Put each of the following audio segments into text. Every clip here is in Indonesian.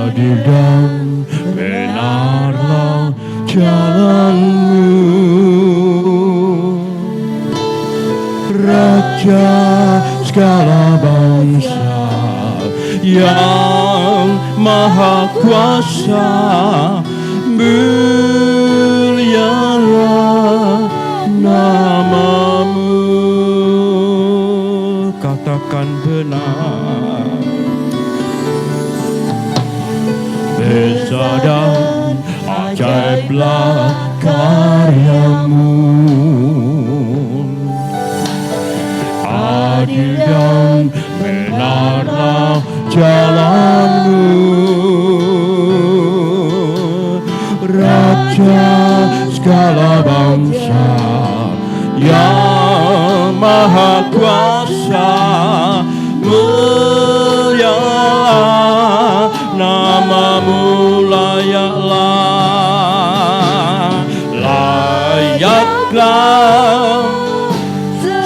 adil dan benarlah jalanmu, Raja segala bangsa yang maha kuasa, mulialah namamu. Katakan benar, besar dan ajaiblah karyamu, adil dan benarlah jalanmu, Raja segala bangsa yang maha kuasa, mulialah namamu. Layaklah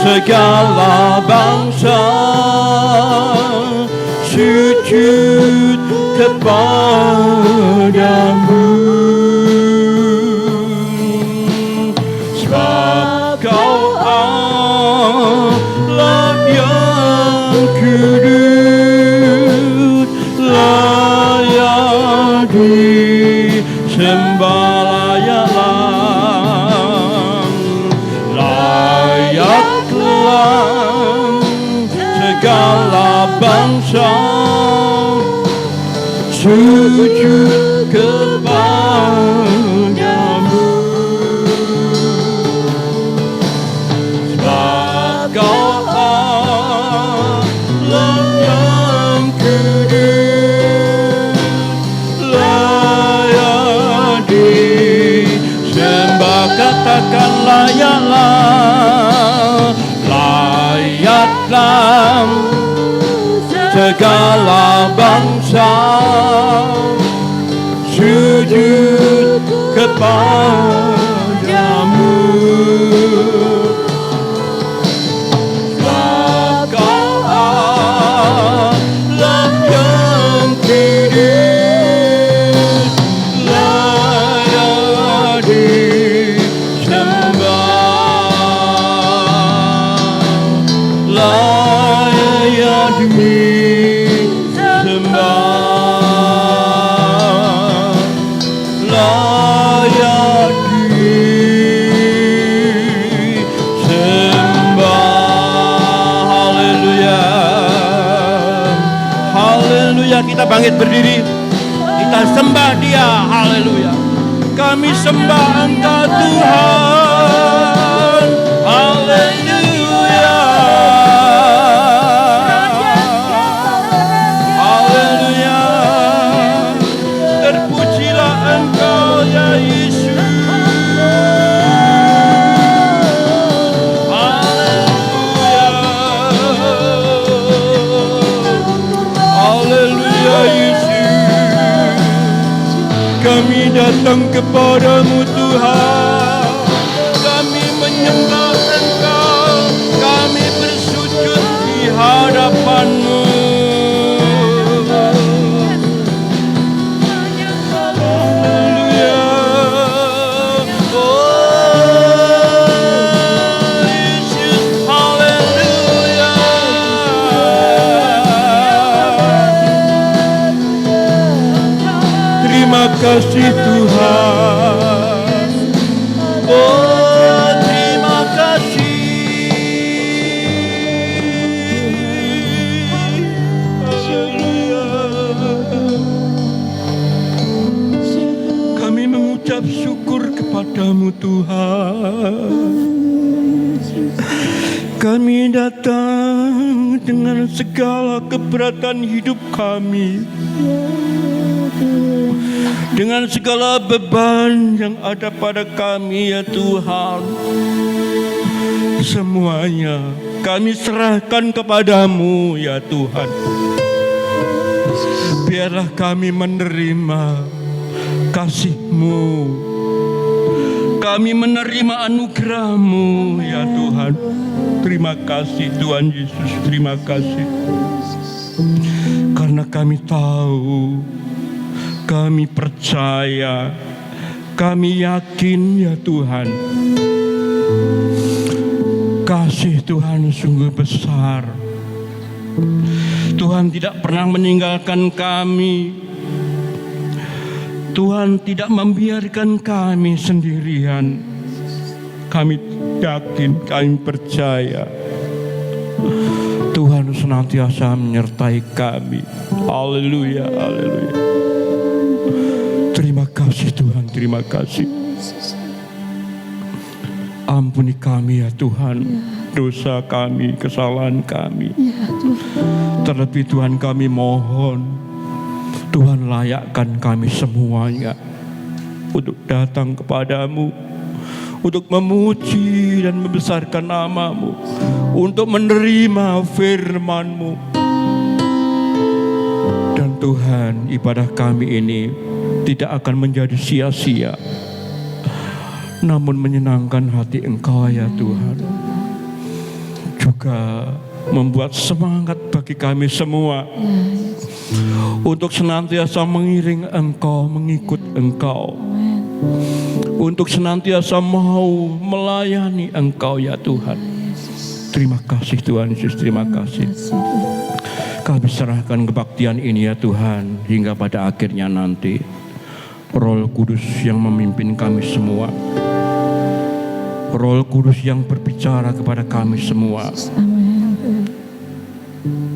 segala bangsa sujud kepadamu, sebab kau Allah yang kudus, layak disembah. Segala bangsa sujud kepadamu, sebab kau Allah yang kudus, layak disembah. Katakan layaklah segala bangsa sujud kepadamu, sebab kau Allah yang kudus, layak disembah. Layak disembah, layak disembah. Haleluya, haleluya. Kita bangkit berdiri, kita sembah Dia. Haleluya, kami sembah Engkau Tuhan. Haleluya. Kami datang kepadamu Tuhan, kami menyembah Engkau, kami bersujud di hadapan-Mu. Haleluya. Oh Yesus, haleluya. Terima kasih Tuhan, oh terima kasih. Haleluya. Kami mengucap syukur kepadamu Tuhan. Kami datang dengan segala keberatan hidup kami, dengan segala beban yang ada pada kami ya Tuhan. Semuanya kami serahkan kepadamu ya Tuhan. Biarlah kami menerima kasih-Mu, kami menerima anugerah-Mu ya Tuhan. Terima kasih Tuhan Yesus, terima kasih. Karena kami tahu Kami percaya, kami yakin ya Tuhan, kasih Tuhan sungguh besar. Tuhan tidak pernah meninggalkan kami. Tuhan tidak membiarkan kami sendirian. Kami yakin, kami percaya Tuhan senantiasa menyertai kami. Haleluya, haleluya. Terima kasih Tuhan, terima kasih. Ampuni kami ya Tuhan, dosa kami, kesalahan kami. Terlebih Tuhan kami mohon, Tuhan layakkan kami semuanya untuk datang kepadamu, untuk memuji dan membesarkan nama-Mu, untuk menerima firman-Mu. Dan Tuhan, ibadah kami ini tidak akan menjadi sia-sia, namun menyenangkan hati Engkau ya Tuhan. Juga membuat semangat bagi kami semua untuk senantiasa mengiring Engkau, mengikut Engkau, untuk senantiasa mau melayani Engkau ya Tuhan. Terima kasih Tuhan Yesus, terima kasih. Kami serahkan kebaktian ini ya Tuhan, hingga pada akhirnya nanti Roh Kudus yang memimpin kami semua, Roh Kudus yang berbicara kepada kami semua,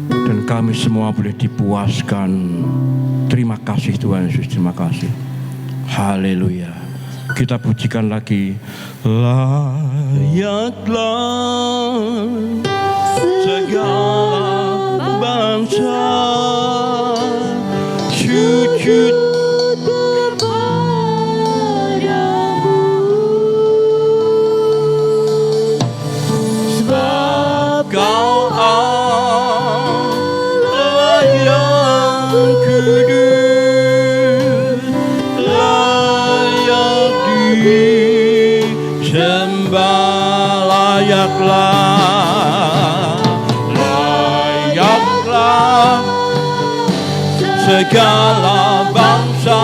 dan kami semua boleh dipuaskan. Terima kasih Tuhan Yesus, terima kasih. Haleluya. Kita pujikan lagi. Layaklah segala bangsa sujud kepadamu, sebab Kau Allah yang kudus, layak disembah, layaklah segala bangsa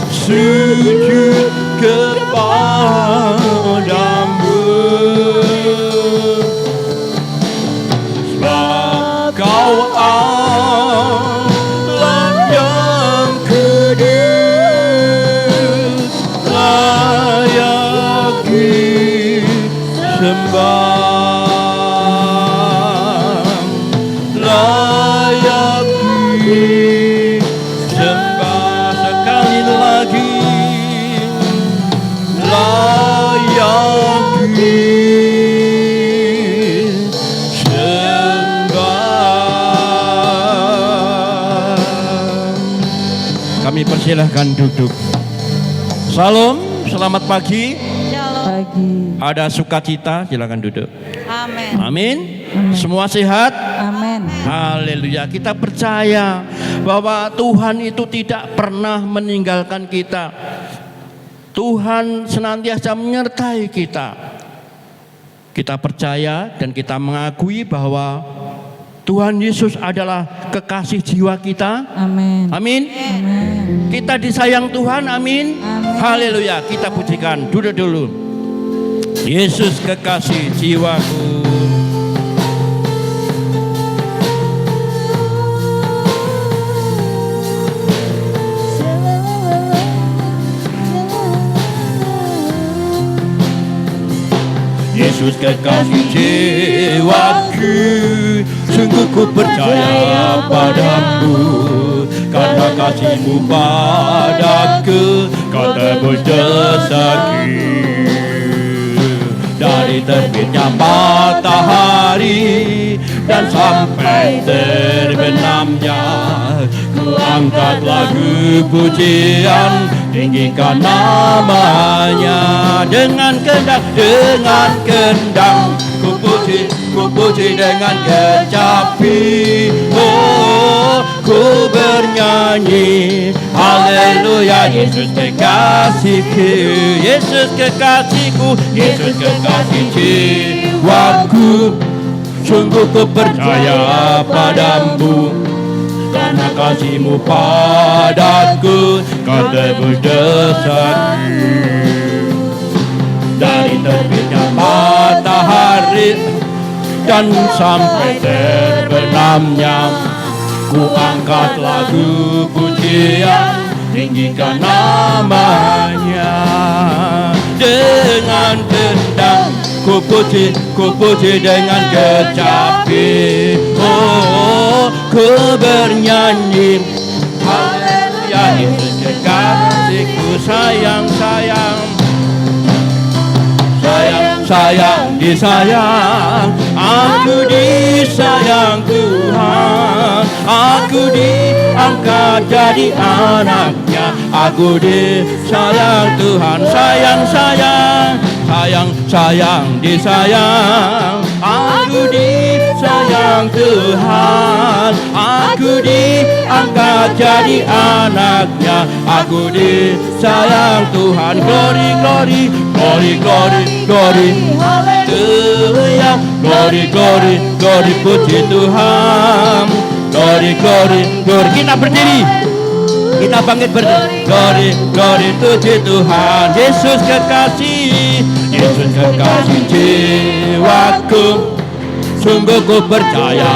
sujud kepadamu, sebab Kau Allah yang kudus, layak disembah, layak disembah. Sekali lagi, layak disembah. Kami persilahkan duduk. Salam, selamat pagi. Pagi. Ada sukacita, silakan duduk. Amin. Amin. Semua sehat? Amin. Haleluya. Kita percaya bahwa Tuhan itu tidak pernah meninggalkan kita. Tuhan senantiasa menyertai kita. Kita percaya dan kita mengakui bahwa Tuhan Yesus adalah kekasih jiwa kita. Amin. Amin. Amin. Kita disayang Tuhan. Amin. Amin. Haleluya. Kita pujikan. Duduk dulu. Yesus kekasih jiwaku. Yesus kekasih jiwaku, sungguh ku percaya padamu, karena kasih-Mu padaku, Kau tebus dosaku. Dari terbitnya matahari dan sampai terbenamnya, ku angkat lagu pujian, tinggikan namanya. Dengan kendang, ku puji dengan kecapi. Oh, ku bernyanyi, haleluya. Yesus kekasihku, Yesus kekasihku, Yesus kekasih jiwaku, sungguh ku percaya padamu, karena kasih-Mu padaku, Kau tebus dosaku. Dari terbitnya matahari dan sampai terbenamnya, ku angkat lagu pujian, tinggikan namanya. Dengan kendang ku puji dengan kecapi. Oh, ku bernyanyi, haleluya, Yesus kekasihku, sayang, sayang, disayang, aku disayang Tuhan, aku diangkat jadi anaknya, aku disayang Tuhan, sayang, disayang, aku disayang Tuhan, aku diangkat jadi anaknya, aku disayang Tuhan. Glory, haleluya, glory, puji Tuhan, glory. Kita berdiri, kita bangkit berdiri. Glory, puji Tuhan. Yesus kekasih jiwaku, sungguh ku percaya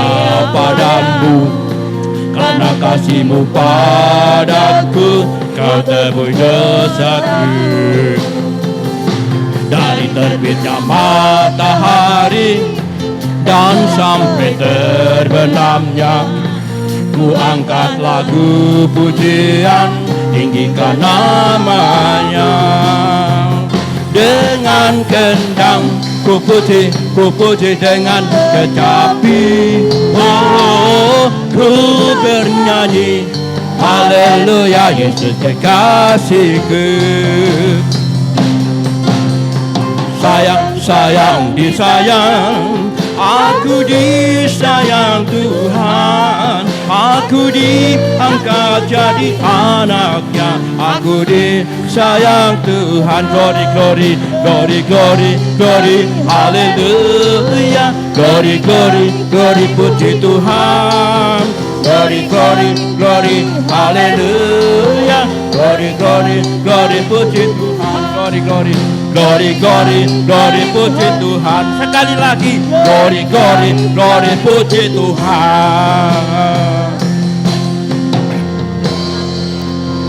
padamu, karena kasih-Mu padaku, Kau tebus dosaku. Dari terbitnya matahari dan sampai terbenamnya, ku angkat lagu pujian, tinggikan namanya. Dengan kendang ku puji dengan kecapi. Oh, ku bernyanyi, haleluya, Yesus kekasihku. Sayang, disayang, aku disayang Tuhan, aku diangkat jadi anaknya, aku disayang Tuhan. Glory, haleluya, glory, puji Tuhan. Glory, haleluya, glory, puji Tuhan. Glory, puji Tuhan. Sekali lagi, glory, puji Tuhan.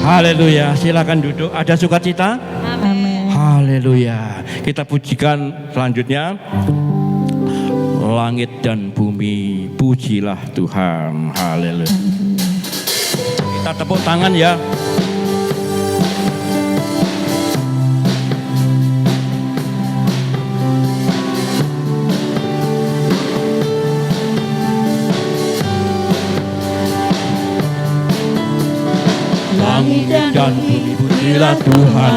Haleluya. Silakan duduk. Ada sukacita? Amin. Haleluya. Kita pujikan selanjutnya. Langit dan bumi, pujilah Tuhan. Haleluya. Kita tepuk tangan ya. Langit dan bumi, pujilah Tuhan,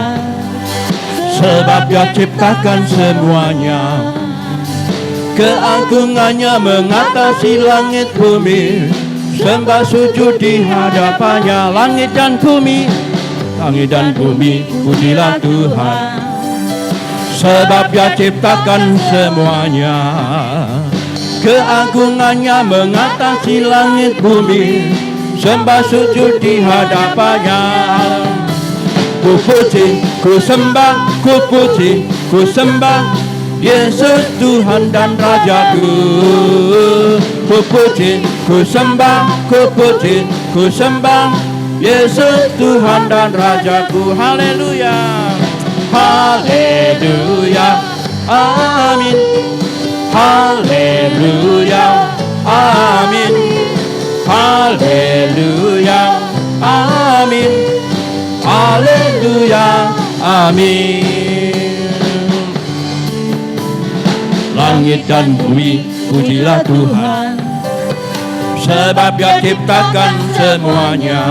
sebab Dia ciptakan semuanya. Keagungannya mengatasi langit bumi, sembah sujud di hadapannya. Langit dan bumi, pujilah Tuhan, sebab Dia ciptakan semuanya. Keagungannya mengatasi langit bumi, sembah sujud di hadapannya. Ku puji, ku sembah, ku puji, ku sembah Yesus Tuhan dan Rajaku. Ku puji, ku sembah, ku puji, ku sembah Yesus Tuhan dan Rajaku. Haleluya, haleluya, amin. Haleluya, amin. Haleluya, amin. Haleluya, amin. Langit dan bumi, pujilah Tuhan, sebab Dia ciptakan semuanya.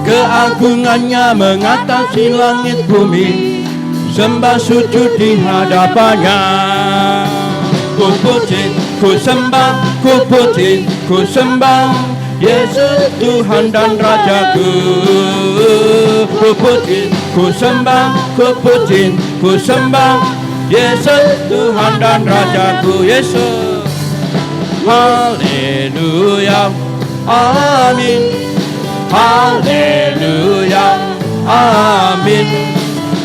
Keagungannya mengatasi langit bumi, sembah sujud di hadapannya. Ku puji, ku sembah, ku puji, ku sembah Yesus Tuhan dan Rajaku. Ku puji, ku sembah, ku puji, ku sembah Yesus Tuhan dan Rajaku. Yesus, haleluya, amin. Haleluya, amin.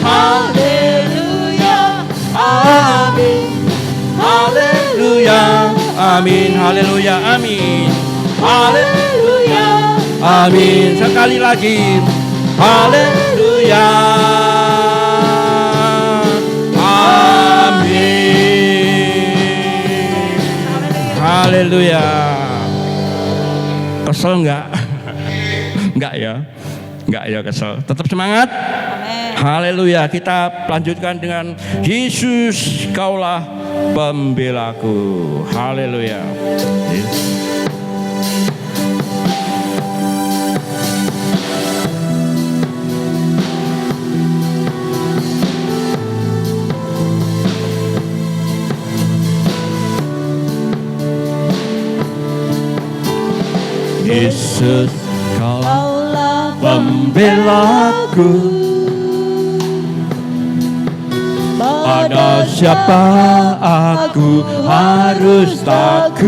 Haleluya, amin. Haleluya, amin. Haleluya, amin. Haleluya, amin. Sekali lagi. Haleluya, amin. Haleluya. Kesel enggak? Enggak ya? Enggak ya kesel. Tetap semangat. Haleluya. Kita lanjutkan dengan Yesus kaulah pembelaku. Haleluya. Yesus kaulah pembelaku. Pada siapa aku harus takut?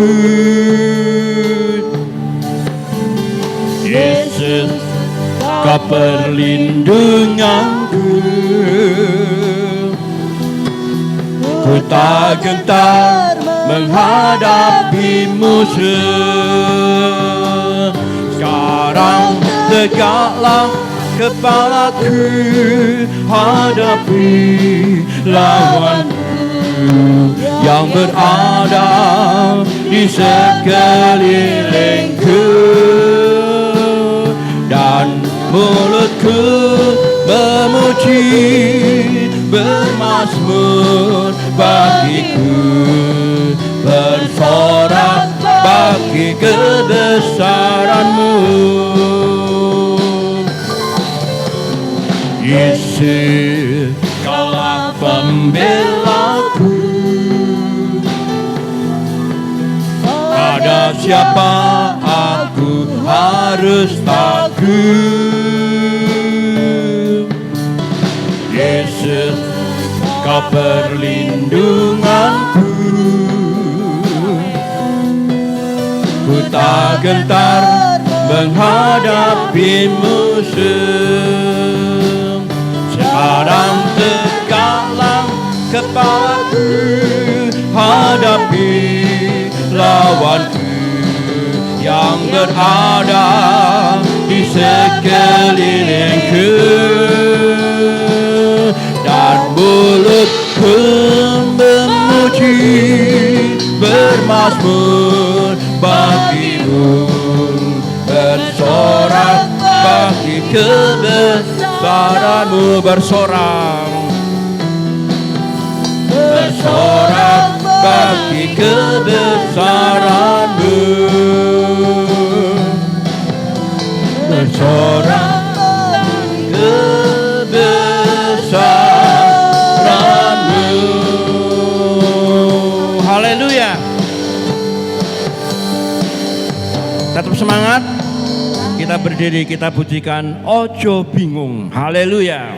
Yesus kau perlindunganku. Ku tak gentar menghadapi musuh. Sekarang tegaklah kepalaku, hadapi lawanku yang berada di sekelilingku, dan mulutku memuji, bermazmur bagiku, bersorak bagi kebesaran-Mu. Yesus kaulah pembelaku. Pada siapa aku harus takut? Yesus kau perlindunganku. Ku tak gentar menghadapi musuh. Sekarang tegaklah kepalaku, hadapi lawanku yang berada di sekelilingku, dan mulutku memuji, bermazmur bagimu, bersorak bagi kebesaran-Mu, bersorak, bersorak bagi kebesaran-Mu, bersorak kebesaran-Mu. Haleluya. Tetap semangat. Kita berdiri, kita pujikan Ojo Bingung. Haleluya.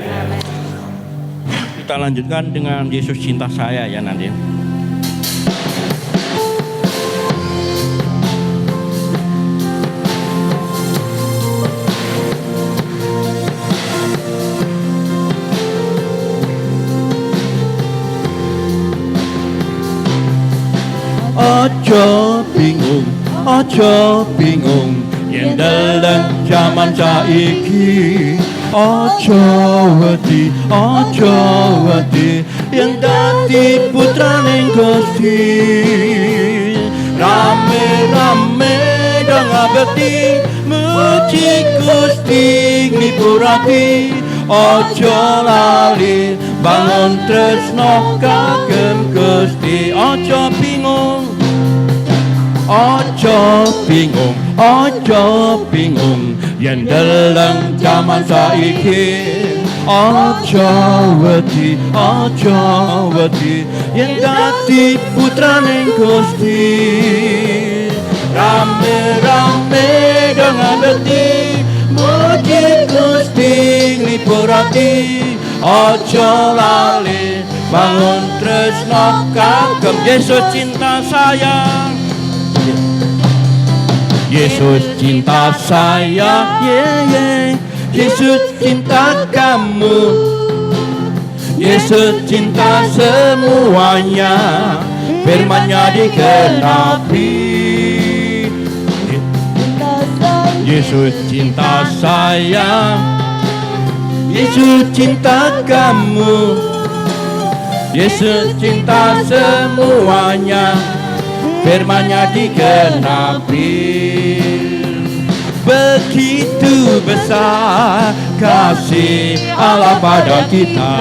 Kita lanjutkan dengan Yesus cinta saya ya nanti. Ojo bingung, ojo bingung, yen dalam zaman saiki. Ojo wedi, yen dadi putraning Gusti. Rame-rame dong abdi muji Gusti, nglipurati. Ojo lali bangun tresno kagem Gusti. Ojo bingung, ojo bingung, ojo bingung, yen deleng jaman saiki. Ojo wedi, yen dadi putraning Gusti. Rame-rame dong abdi muji Gusti, nglipurati. Ojo lali bangun tresno kagem Yesus cinta saya. Yesus cinta saya, Yesus cinta kamu, Yesus cinta semuanya, firman-Nya digenapi. Yesus cinta saya, Yesus cinta kamu, Yesus cinta semuanya, firman-Nya digenapi. Begitu besar kasih Allah pada kita,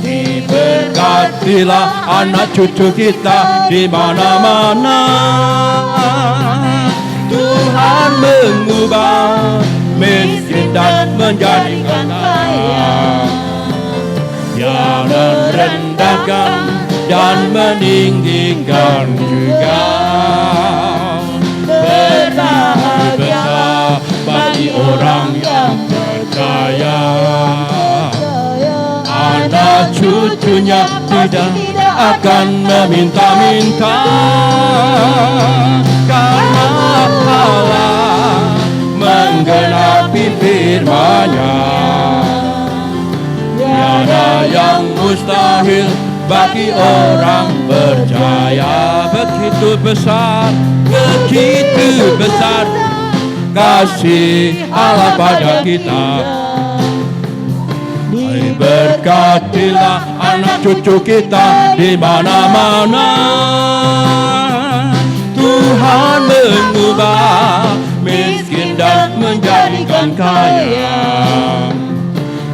diberkatilah anak cucu kita di mana-mana. Tuhan mengubah miskin dan menjadikan kaya, yang merendahkan dan meninggikan juga. Berbahagia bagi orang yang percaya, anak cucunya tidak akan meminta-minta, karena Allah menggenapi firman-Nya. Tiada yang mustahil bagi orang percaya. Begitu besar kasih Allah pada kita. Berkatilah anak cucu kita di mana-mana. Tuhan mengubah miskin dan menjadikan kaya,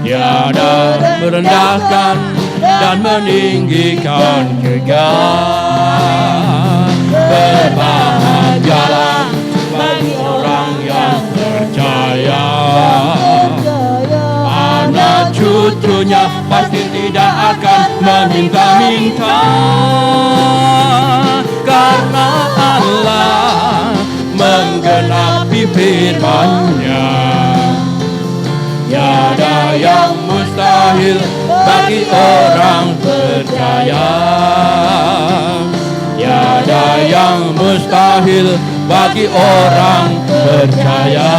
tiada merendahkan dan meninggikan juga. Berbahagialah bagi orang yang percaya, anak cucunya pasti tidak akan meminta-minta, karena Allah menggenapi firman-Nya. Tiada yang mustahil bagi orang percaya, tiada yang mustahil bagi orang percaya,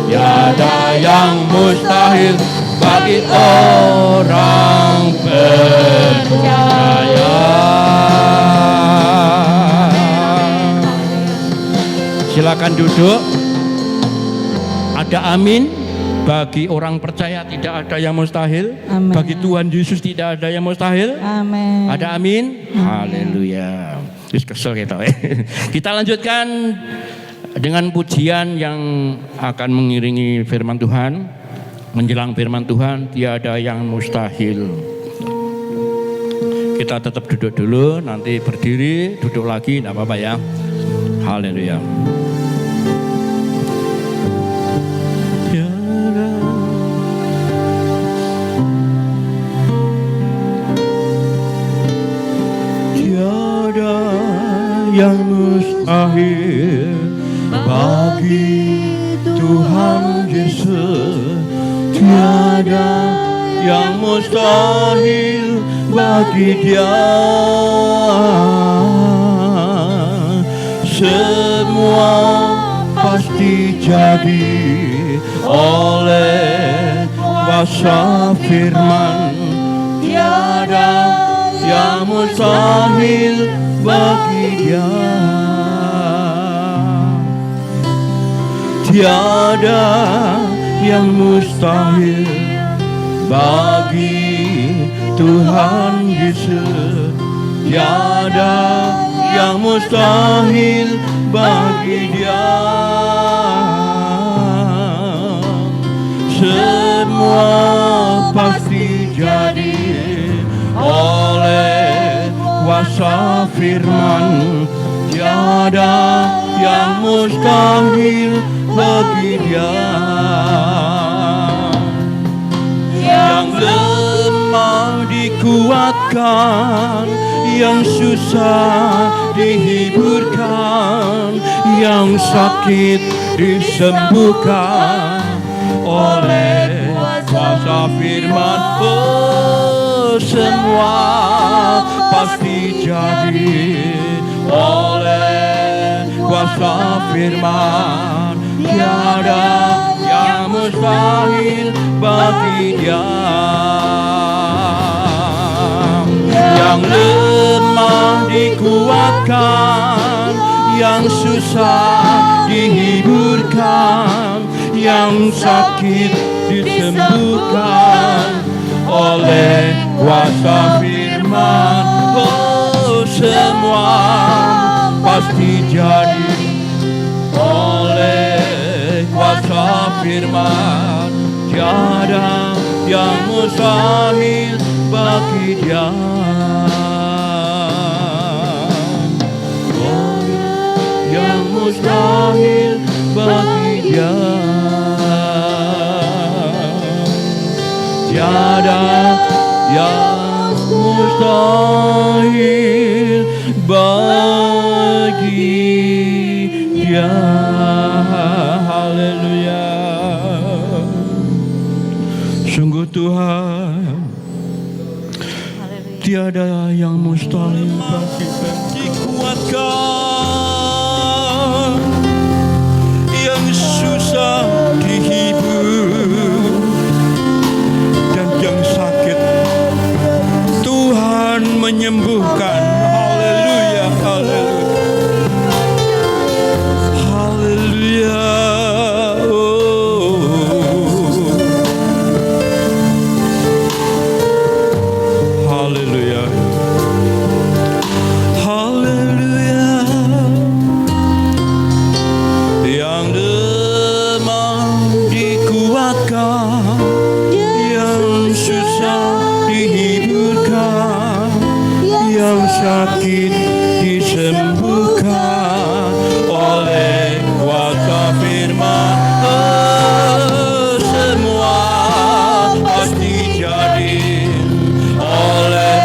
tiada yang mustahil bagi orang percaya. Silakan duduk. Ada amin. Bagi orang percaya tidak ada yang mustahil. Amen. Bagi Tuhan Yesus tidak ada yang mustahil. Amin. Ada amin. Haleluya. Terus kesel kita. Kita lanjutkan dengan pujian yang akan mengiringi firman Tuhan. Menjelang firman Tuhan, tiada yang mustahil. Kita tetap duduk dulu, nanti berdiri, duduk lagi, tidak apa-apa ya. Haleluya. Tiada yang mustahil bagi Tuhan Yesus, tiada yang mustahil bagi Dia. Semua pasti jadi oleh kuasa firman. Tiada yang mustahil bagi Dia. Tiada yang mustahil bagi Tuhan Yesus. Tiada yang mustahil bagi Dia. Semua pasti jadi oleh kuasa firman. Tiada yang mustahil bagi Dia. Yang lemah dikuatkan, yang susah dihiburkan, yang sakit disembuhkan oleh kuasa firman. Oh, semua pasti jadi oleh kuasa firman, tiada yang mustahil bagi Dia. Yang lemah dikuatkan, yang susah dihiburkan, yang sakit disembuhkan oleh kuasa firman. Oh, semua pasti jadi oleh kuasa firman. Tiada yang mustahil bagi Dia. Oh, yang mustahil bagi Dia. Tiada yang mustahil bagi Dia. Haleluya. Sungguh Tuhan, tiada yang mustahil bagi Dia. Dikuatkan, yang susah dihibur, dan yang sakit Tuhan menyembuhkan. Haleluya, haleluya, haleluya. Haleluya, haleluya. Yang lemah dikuatkan, yang susah dihiburkan, yang sakit disembuhkan oleh kuasa firman. Oh, semua pasti jadi oleh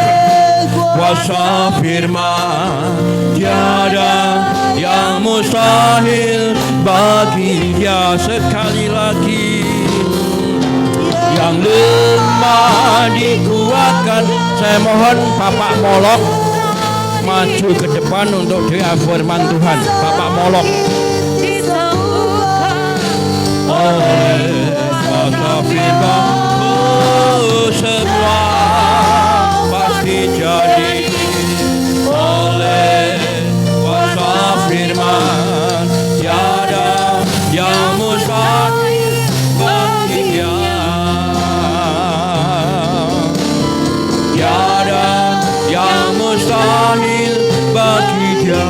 kuasa firman. Tiada yang mustahil bagi Dia. Sekali lagi, yang lemah dikuatkan. Saya mohon Bapak Molok maju ke depan untuk doa firman Tuhan. Bapak Molok. Oleh kuasa firman, oh, semua pasti jadi oleh kuasa firman. Tiada yang mustahil bagi Dia. Tiada yang mustahil bagi Dia.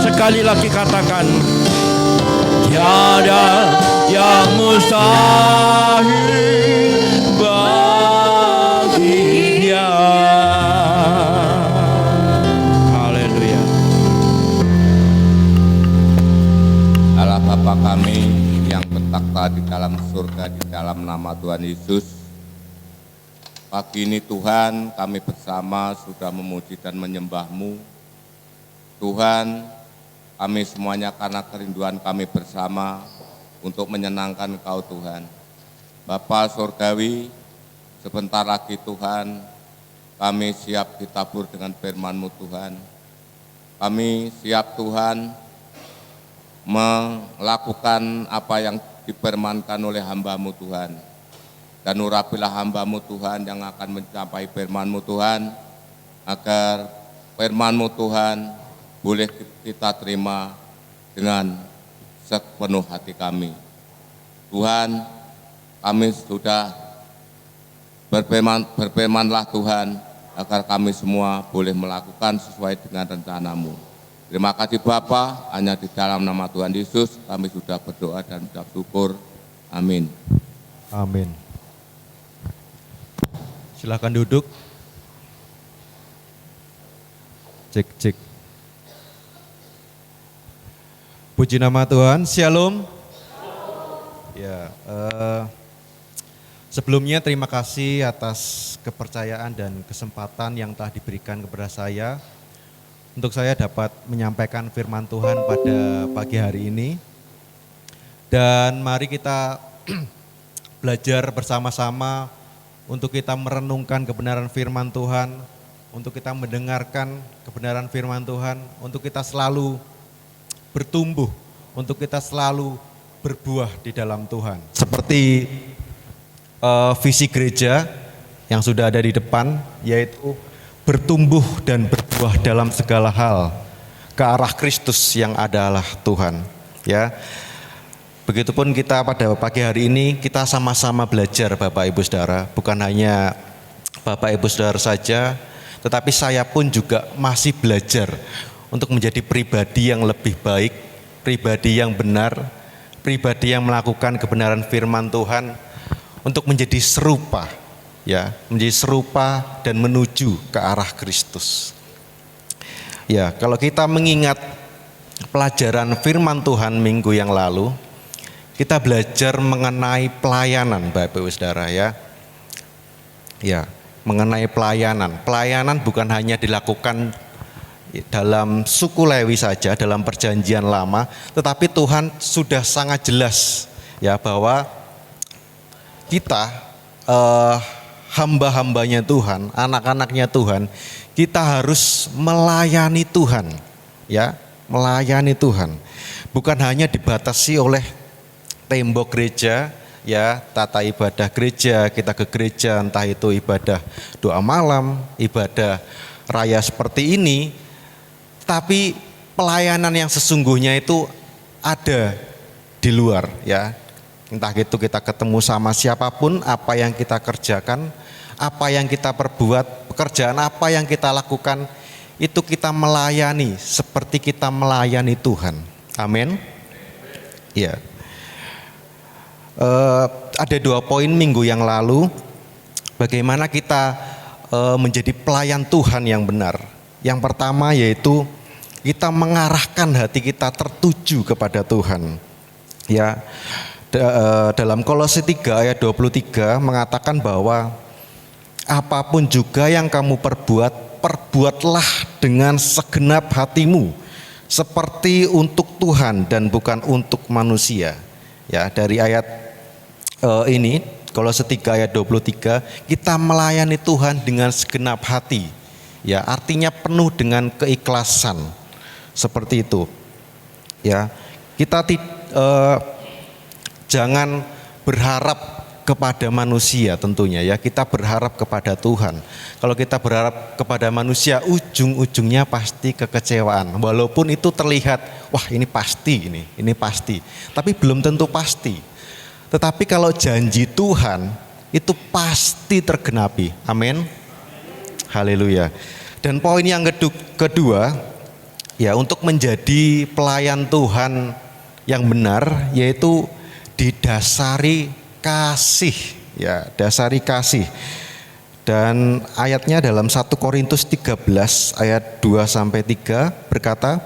Sekali lagi katakan, tiada yang mustahil bagi Dia. Haleluya. Allah Bapa kami yang bertakhta di dalam surga, di dalam nama Tuhan Yesus, pagi ini Tuhan kami bersama sudah memuji dan menyembah-Mu. Tuhan, kami semuanya karena kerinduan kami bersama untuk menyenangkan Engkau Tuhan. Bapa Surgawi, sebentar lagi Tuhan kami siap ditabur dengan firman-Mu Tuhan. Kami siap Tuhan melakukan apa yang difirmankan oleh hamba-Mu Tuhan. Dan urapilah hamba-Mu Tuhan yang akan mencapai firman-Mu Tuhan, agar firman-Mu Tuhan boleh kita terima dengan sepenuh hati kami. Tuhan, kami sudah berfirmanlah Tuhan, agar kami semua boleh melakukan sesuai dengan rencana-Mu. Terima kasih Bapa, hanya di dalam nama Tuhan Yesus kami sudah berdoa dan mengucap syukur. Amin. Amin. Silakan duduk. Cek, cek. Puji nama Tuhan. Shalom. Ya, sebelumnya terima kasih atas kepercayaan dan kesempatan yang telah diberikan kepada saya untuk saya dapat menyampaikan firman Tuhan pada pagi hari ini. Dan mari kita belajar bersama-sama untuk kita merenungkan kebenaran firman Tuhan, untuk kita mendengarkan kebenaran firman Tuhan, untuk kita selalu bertumbuh, untuk kita selalu berbuah di dalam Tuhan. Seperti visi gereja yang sudah ada di depan, yaitu bertumbuh dan berbuah dalam segala hal ke arah Kristus yang adalah Tuhan. Ya, begitupun kita pada pagi hari ini, kita sama-sama belajar Bapak Ibu Saudara, bukan hanya Bapak Ibu Saudara saja, tetapi saya pun juga masih belajar untuk menjadi pribadi yang lebih baik, pribadi yang benar, pribadi yang melakukan kebenaran firman Tuhan, untuk menjadi serupa, ya, menjadi serupa dan menuju ke arah Kristus. Ya, kalau kita mengingat pelajaran firman Tuhan minggu yang lalu, kita belajar mengenai pelayanan Bapak Ibu Saudara, ya. Ya, mengenai pelayanan. Pelayanan bukan hanya dilakukan dalam suku Lewi saja, dalam perjanjian lama, tetapi Tuhan sudah sangat jelas, ya, bahwa kita hamba-hambanya Tuhan, anak-anaknya Tuhan, kita harus melayani Tuhan, ya, melayani Tuhan. Bukan hanya dibatasi oleh tembok gereja, ya, tata ibadah gereja, kita ke gereja, entah itu ibadah doa malam, ibadah raya seperti ini, tapi pelayanan yang sesungguhnya itu ada di luar, ya. Entah itu kita ketemu sama siapapun, apa yang kita kerjakan, apa yang kita perbuat, pekerjaan apa yang kita lakukan, itu kita melayani seperti kita melayani Tuhan. Amin. Ya. Ada 2 poin minggu yang lalu, bagaimana kita menjadi pelayan Tuhan yang benar. Yang pertama yaitu kita mengarahkan hati kita tertuju kepada Tuhan. Ya. Dalam Kolose 3 ayat 23 mengatakan bahwa apapun juga yang kamu perbuat, perbuatlah dengan segenap hatimu, seperti untuk Tuhan dan bukan untuk manusia. Ya, dari ayat ini, Kolose 3 ayat 23, kita melayani Tuhan dengan segenap hati. Ya, artinya penuh dengan keikhlasan. Seperti itu. Ya, kita jangan berharap kepada manusia tentunya, ya, kita berharap kepada Tuhan. Kalau kita berharap kepada manusia, ujung-ujungnya pasti kekecewaan. Walaupun itu terlihat, wah ini pasti, ini pasti. Tapi belum tentu pasti. Tetapi kalau janji Tuhan itu pasti tergenapi. Amin. Haleluya. Dan poin yang kedua, ya, untuk menjadi pelayan Tuhan yang benar, yaitu didasari kasih, ya, dasari kasih. Dan ayatnya dalam 1 Korintus 13 ayat 2-3 berkata,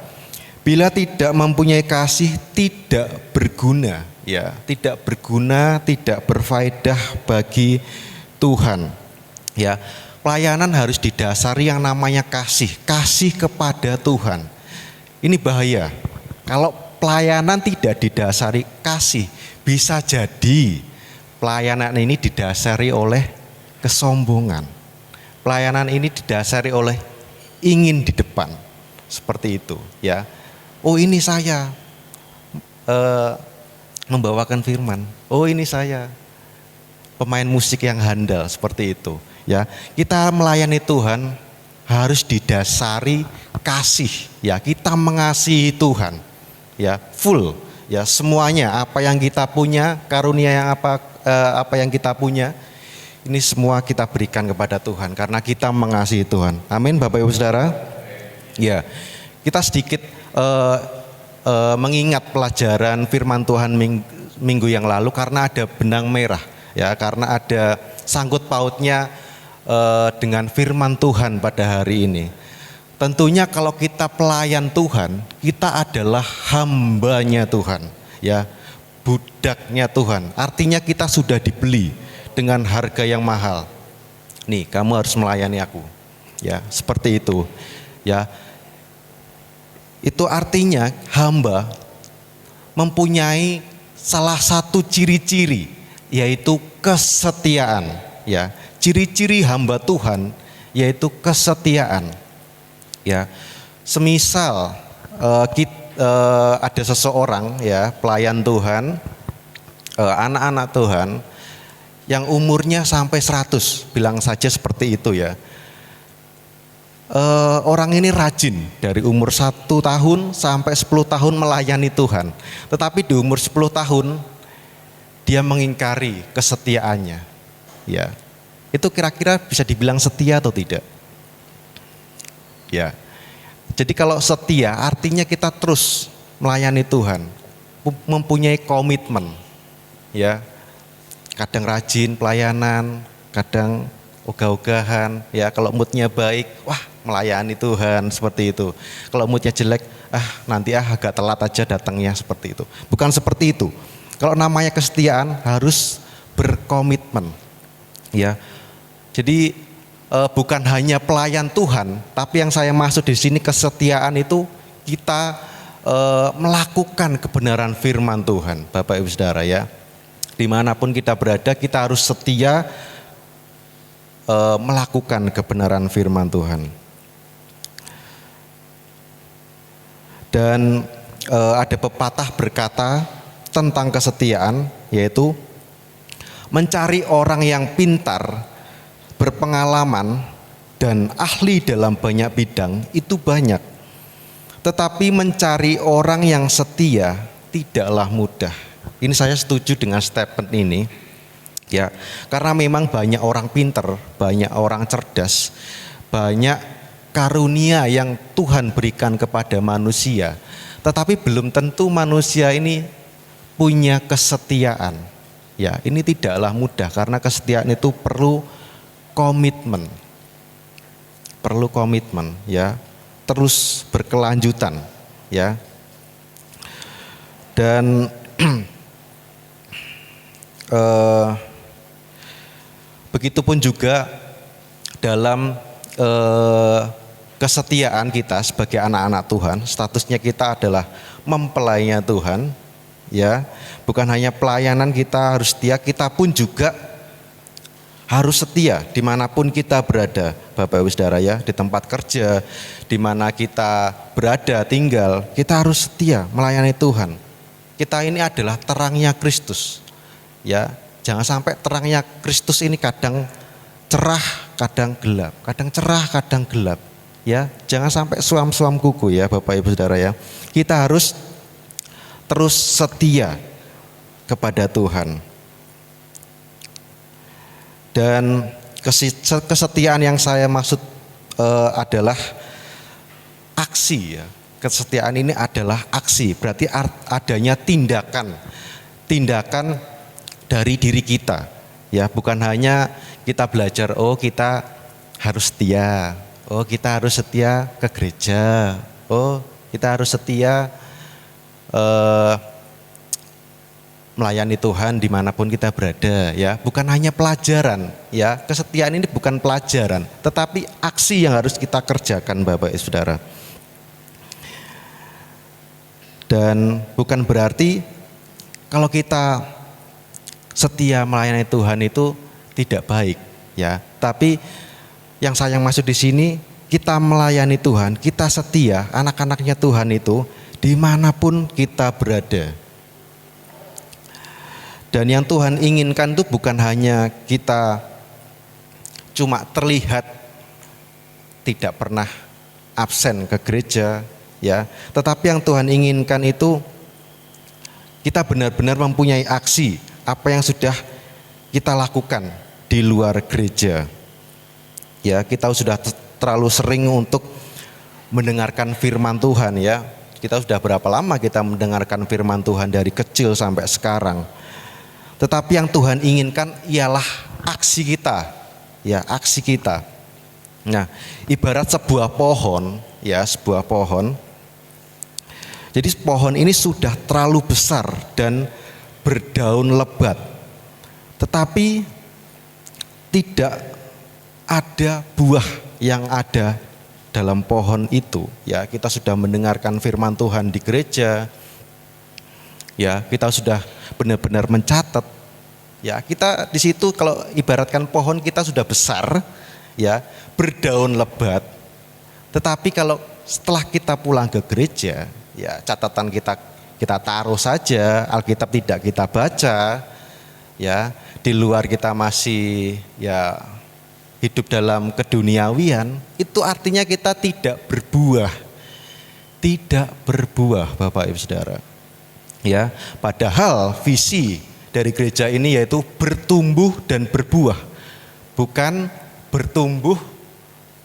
bila tidak mempunyai kasih tidak berguna, ya, tidak berguna, tidak berfaedah bagi Tuhan. Ya, pelayanan harus didasari yang namanya kasih kepada Tuhan. Ini bahaya. Kalau pelayanan tidak didasari kasih, bisa jadi pelayanan ini didasari oleh kesombongan. Pelayanan ini didasari oleh ingin di depan. Seperti itu, ya. Oh, ini saya membawakan firman. Oh, ini saya pemain musik yang handal, seperti itu, ya. Kita melayani Tuhan harus didasari kasih, ya. Kita mengasihi Tuhan, ya, full. Ya, semuanya apa yang kita punya, karunia yang apa yang kita punya, ini semua kita berikan kepada Tuhan karena kita mengasihi Tuhan. Amin, Bapak Ibu Saudara. Ya, kita sedikit mengingat pelajaran firman Tuhan minggu yang lalu karena ada benang merah, ya, karena ada sangkut pautnya dengan firman Tuhan pada hari ini. Tentunya kalau kita pelayan Tuhan, kita adalah hambanya Tuhan, ya, budaknya Tuhan. Artinya kita sudah dibeli dengan harga yang mahal. Nih, kamu harus melayani aku, ya, seperti itu, ya. Itu artinya hamba mempunyai salah satu ciri-ciri, yaitu kesetiaan, ya. Ciri-ciri hamba Tuhan yaitu kesetiaan. Ya, semisal ada seseorang ya, pelayan Tuhan, anak-anak Tuhan yang umurnya sampai 100, bilang saja seperti itu ya. Orang ini rajin dari umur 1 tahun sampai 10 tahun melayani Tuhan. Tetapi di umur 10 tahun dia mengingkari kesetiaannya. Ya. Itu kira-kira bisa dibilang setia atau tidak? Ya. Jadi kalau setia artinya kita terus melayani Tuhan, mempunyai komitmen. Ya. Kadang rajin pelayanan, kadang ogah-ogahan, ya kalau moodnya baik, wah melayani Tuhan seperti itu. Kalau moodnya jelek, nanti agak telat aja datangnya seperti itu. Bukan seperti itu. Kalau namanya kesetiaan harus berkomitmen, ya. Jadi bukan hanya pelayan Tuhan, tapi yang saya maksud di sini kesetiaan itu kita melakukan kebenaran firman Tuhan, Bapak Ibu Saudara ya. Dimanapun kita berada, kita harus setia melakukan kebenaran firman Tuhan. Dan ada pepatah berkata tentang kesetiaan, yaitu mencari orang yang pintar, berpengalaman, dan ahli dalam banyak bidang itu banyak. Tetapi mencari orang yang setia tidaklah mudah. Ini saya setuju dengan statement ini, ya, karena memang banyak orang pinter, banyak orang cerdas, banyak karunia yang Tuhan berikan kepada manusia, tetapi belum tentu manusia ini punya kesetiaan. Ya, ini tidaklah mudah karena kesetiaan itu perlu komitmen, ya, terus berkelanjutan, ya, dan begitupun juga dalam kesetiaan kita sebagai anak-anak Tuhan, statusnya kita adalah mempelainya Tuhan, ya. Bukan hanya pelayanan kita harus setia, kita pun juga harus setia dimanapun kita berada, Bapak Ibu Saudara ya, di tempat kerja, di mana kita berada tinggal, kita harus setia melayani Tuhan. Kita ini adalah terangnya Kristus. Ya, jangan sampai terangnya Kristus ini kadang cerah, kadang gelap, kadang cerah, kadang gelap. Ya, jangan sampai suam-suam kuku ya, Bapak Ibu Saudara ya. Kita harus terus setia kepada Tuhan. Dan kesetiaan yang saya maksud adalah aksi ya. Kesetiaan ini adalah aksi, berarti adanya tindakan dari diri kita, ya, bukan hanya kita belajar, kita harus setia, kita harus setia ke gereja, kita harus setia melayani Tuhan dimanapun kita berada, ya, bukan hanya pelajaran, ya, kesetiaan ini bukan pelajaran, tetapi aksi yang harus kita kerjakan, Bapak Ibu Saudara. Dan bukan berarti kalau kita setia melayani Tuhan itu tidak baik, ya. Tapi yang saya maksud di sini, kita melayani Tuhan, kita setia, anak-anaknya Tuhan itu dimanapun kita berada. Dan yang Tuhan inginkan itu bukan hanya kita cuma terlihat tidak pernah absen ke gereja, ya, tetapi yang Tuhan inginkan itu kita benar-benar mempunyai aksi apa yang sudah kita lakukan di luar gereja. Ya, kita sudah terlalu sering untuk mendengarkan firman Tuhan, ya. Kita sudah berapa lama kita mendengarkan firman Tuhan dari kecil sampai sekarang. Tetapi yang Tuhan inginkan ialah aksi kita, ya, aksi kita. Nah, ibarat sebuah pohon, ya, sebuah pohon. Jadi pohon ini sudah terlalu besar dan berdaun lebat, tetapi tidak ada buah yang ada dalam pohon itu. Ya, kita sudah mendengarkan firman Tuhan di gereja, ya, kita sudah benar-benar mencatat, ya, kita di situ kalau ibaratkan pohon kita sudah besar, ya, berdaun lebat, tetapi kalau setelah kita pulang ke gereja, ya catatan kita taruh saja, Alkitab tidak kita baca, ya di luar kita masih ya hidup dalam keduniawian, itu artinya kita tidak berbuah. Tidak berbuah, Bapak Ibu Saudara. Ya, padahal visi dari gereja ini yaitu bertumbuh dan berbuah. Bukan bertumbuh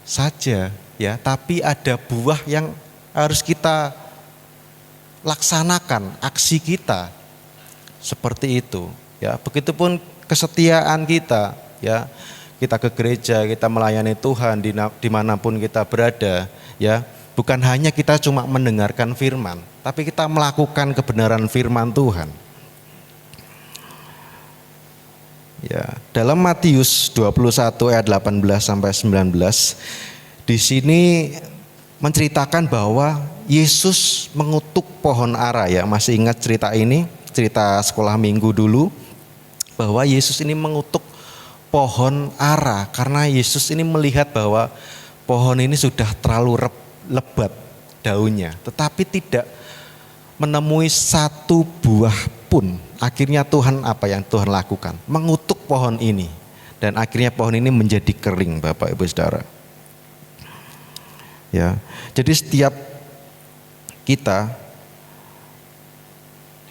saja, ya, tapi ada buah yang harus kita laksanakan, aksi kita seperti itu, ya. Begitupun kesetiaan kita, ya, kita ke gereja, kita melayani Tuhan dimanapun kita berada, ya, bukan hanya kita cuma mendengarkan firman, tapi kita melakukan kebenaran firman Tuhan. Ya, dalam Matius 21 ayat 18 sampai 19 di sini menceritakan bahwa Yesus mengutuk pohon ara, ya. Masih ingat cerita ini, cerita sekolah minggu dulu, bahwa Yesus ini mengutuk pohon ara karena Yesus ini melihat bahwa pohon ini sudah terlalu lebat daunnya, tetapi tidak menemui satu buah pun. Akhirnya Tuhan, apa yang Tuhan lakukan? Mengutuk pohon ini, dan akhirnya pohon ini menjadi kering, Bapak Ibu Saudara. Ya, jadi setiap kita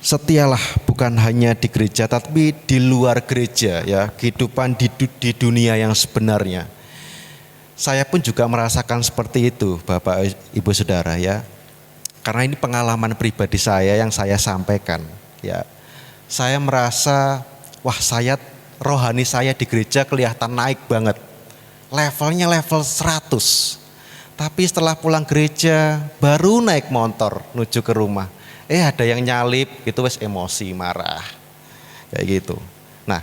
setialah bukan hanya di gereja tapi di luar gereja, ya, kehidupan di dunia yang sebenarnya. Saya pun juga merasakan seperti itu, Bapak Ibu Saudara, ya. Karena ini pengalaman pribadi saya yang saya sampaikan, ya. Saya merasa, wah, rohani saya di gereja kelihatan naik banget. Levelnya level 100. Tapi setelah pulang gereja baru naik motor menuju ke rumah. Ada yang nyalip gitu, wes emosi, marah. Kayak gitu. Nah,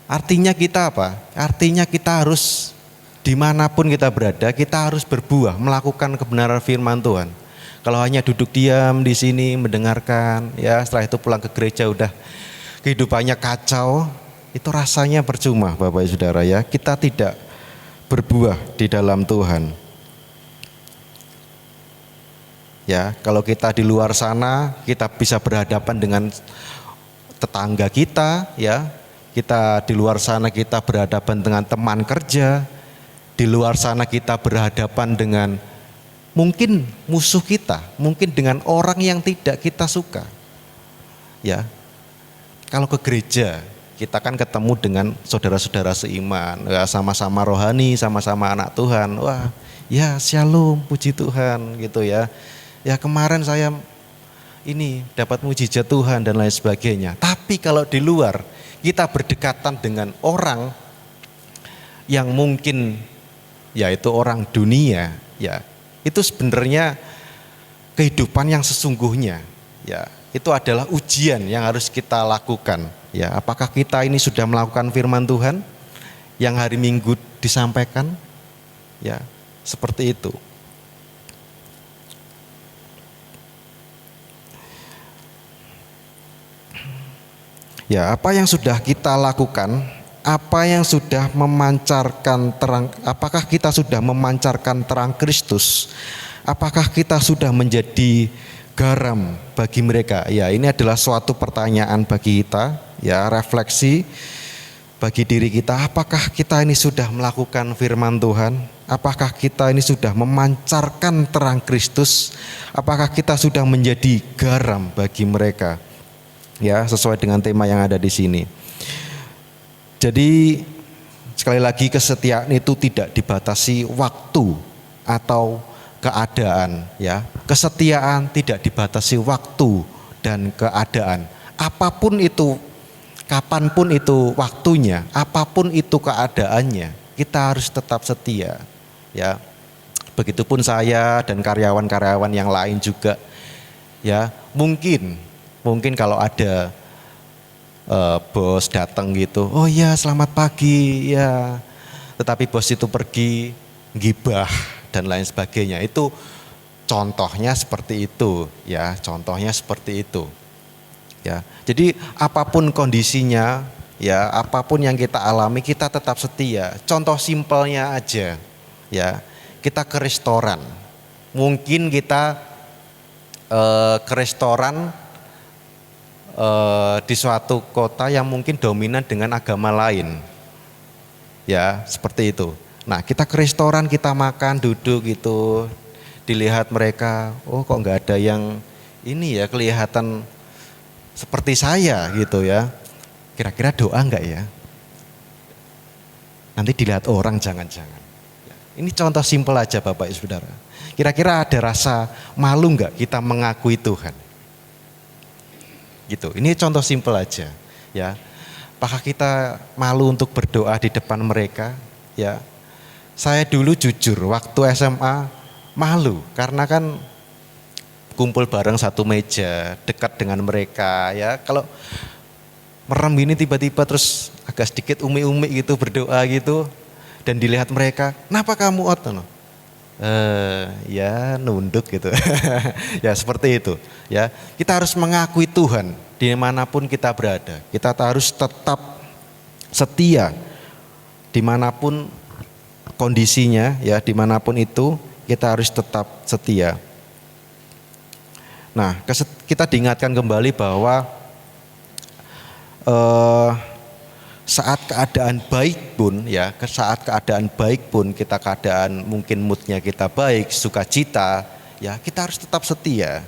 artinya kita apa? Artinya kita harus dimanapun kita berada, kita harus berbuah, melakukan kebenaran firman Tuhan. Kalau hanya duduk diam di sini mendengarkan, ya setelah itu pulang ke gereja udah kehidupannya kacau, itu rasanya percuma, Bapak Ibu Saudara, ya. Kita tidak berbuah di dalam Tuhan. Ya, kalau kita di luar sana, kita bisa berhadapan dengan tetangga kita, ya. Kita di luar sana kita berhadapan dengan teman kerja. Di luar sana kita berhadapan dengan mungkin musuh kita, mungkin dengan orang yang tidak kita suka. Ya. Kalau ke gereja, kita kan ketemu dengan saudara-saudara seiman, ya, sama-sama rohani, sama-sama anak Tuhan. Wah, ya shalom, puji Tuhan gitu, ya. Ya kemarin saya ini dapat mujizat Tuhan dan lain sebagainya. Tapi kalau di luar kita berdekatan dengan orang yang mungkin yaitu orang dunia, ya itu sebenarnya kehidupan yang sesungguhnya, ya itu adalah ujian yang harus kita lakukan. Ya, apakah kita ini sudah melakukan firman Tuhan yang hari Minggu disampaikan? Ya, seperti itu. Ya, apa yang sudah kita lakukan, apa yang sudah memancarkan terang, apakah kita sudah memancarkan terang Kristus? Apakah kita sudah menjadi garam bagi mereka? Ya, ini adalah suatu pertanyaan bagi kita, ya, refleksi bagi diri kita. Apakah kita ini sudah melakukan firman Tuhan? Apakah kita ini sudah memancarkan terang Kristus? Apakah kita sudah menjadi garam bagi mereka? Ya, sesuai dengan tema yang ada di sini. Jadi sekali lagi, kesetiaan itu tidak dibatasi waktu atau keadaan, ya. Kesetiaan tidak dibatasi waktu dan keadaan. Apapun itu, kapanpun itu waktunya, apapun itu keadaannya, kita harus tetap setia, ya. Begitupun saya dan karyawan-karyawan yang lain juga, ya. Mungkin kalau ada bos datang gitu, oh ya selamat pagi, ya. Tetapi bos itu pergi gibah dan lain sebagainya. Itu contohnya seperti itu, ya. Contohnya seperti itu, ya. Jadi apapun kondisinya, ya, apapun yang kita alami, kita tetap setia. Contoh simpelnya aja, ya. Kita ke restoran, mungkin kita ke restoran di suatu kota yang mungkin dominan dengan agama lain. Ya, seperti itu. Nah, kita ke restoran, kita makan, duduk gitu, dilihat mereka, oh kok nggak ada yang ini ya, kelihatan seperti saya gitu ya. Kira-kira doa nggak ya? Nanti dilihat orang jangan-jangan. Ini contoh simpel aja Bapak Ibu Saudara. Kira-kira ada rasa malu nggak kita mengakui Tuhan? Gitu. Ini contoh simpel aja, ya. Apakah kita malu untuk berdoa di depan mereka? Ya, saya dulu jujur waktu SMA malu karena kan kumpul bareng satu meja, dekat dengan mereka. Ya, kalau merem ini tiba-tiba terus agak sedikit umi-umi gitu berdoa gitu, dan dilihat mereka, kenapa kamu out? Ya nunduk gitu. Ya seperti itu. Ya, kita harus mengakui Tuhan dimanapun kita berada. Kita harus tetap setia dimanapun kondisinya, ya dimanapun itu kita harus tetap setia. Nah, kita diingatkan kembali bahwa saat keadaan baik pun, ya saat keadaan baik pun kita keadaan mungkin moodnya kita baik, sukacita, ya kita harus tetap setia.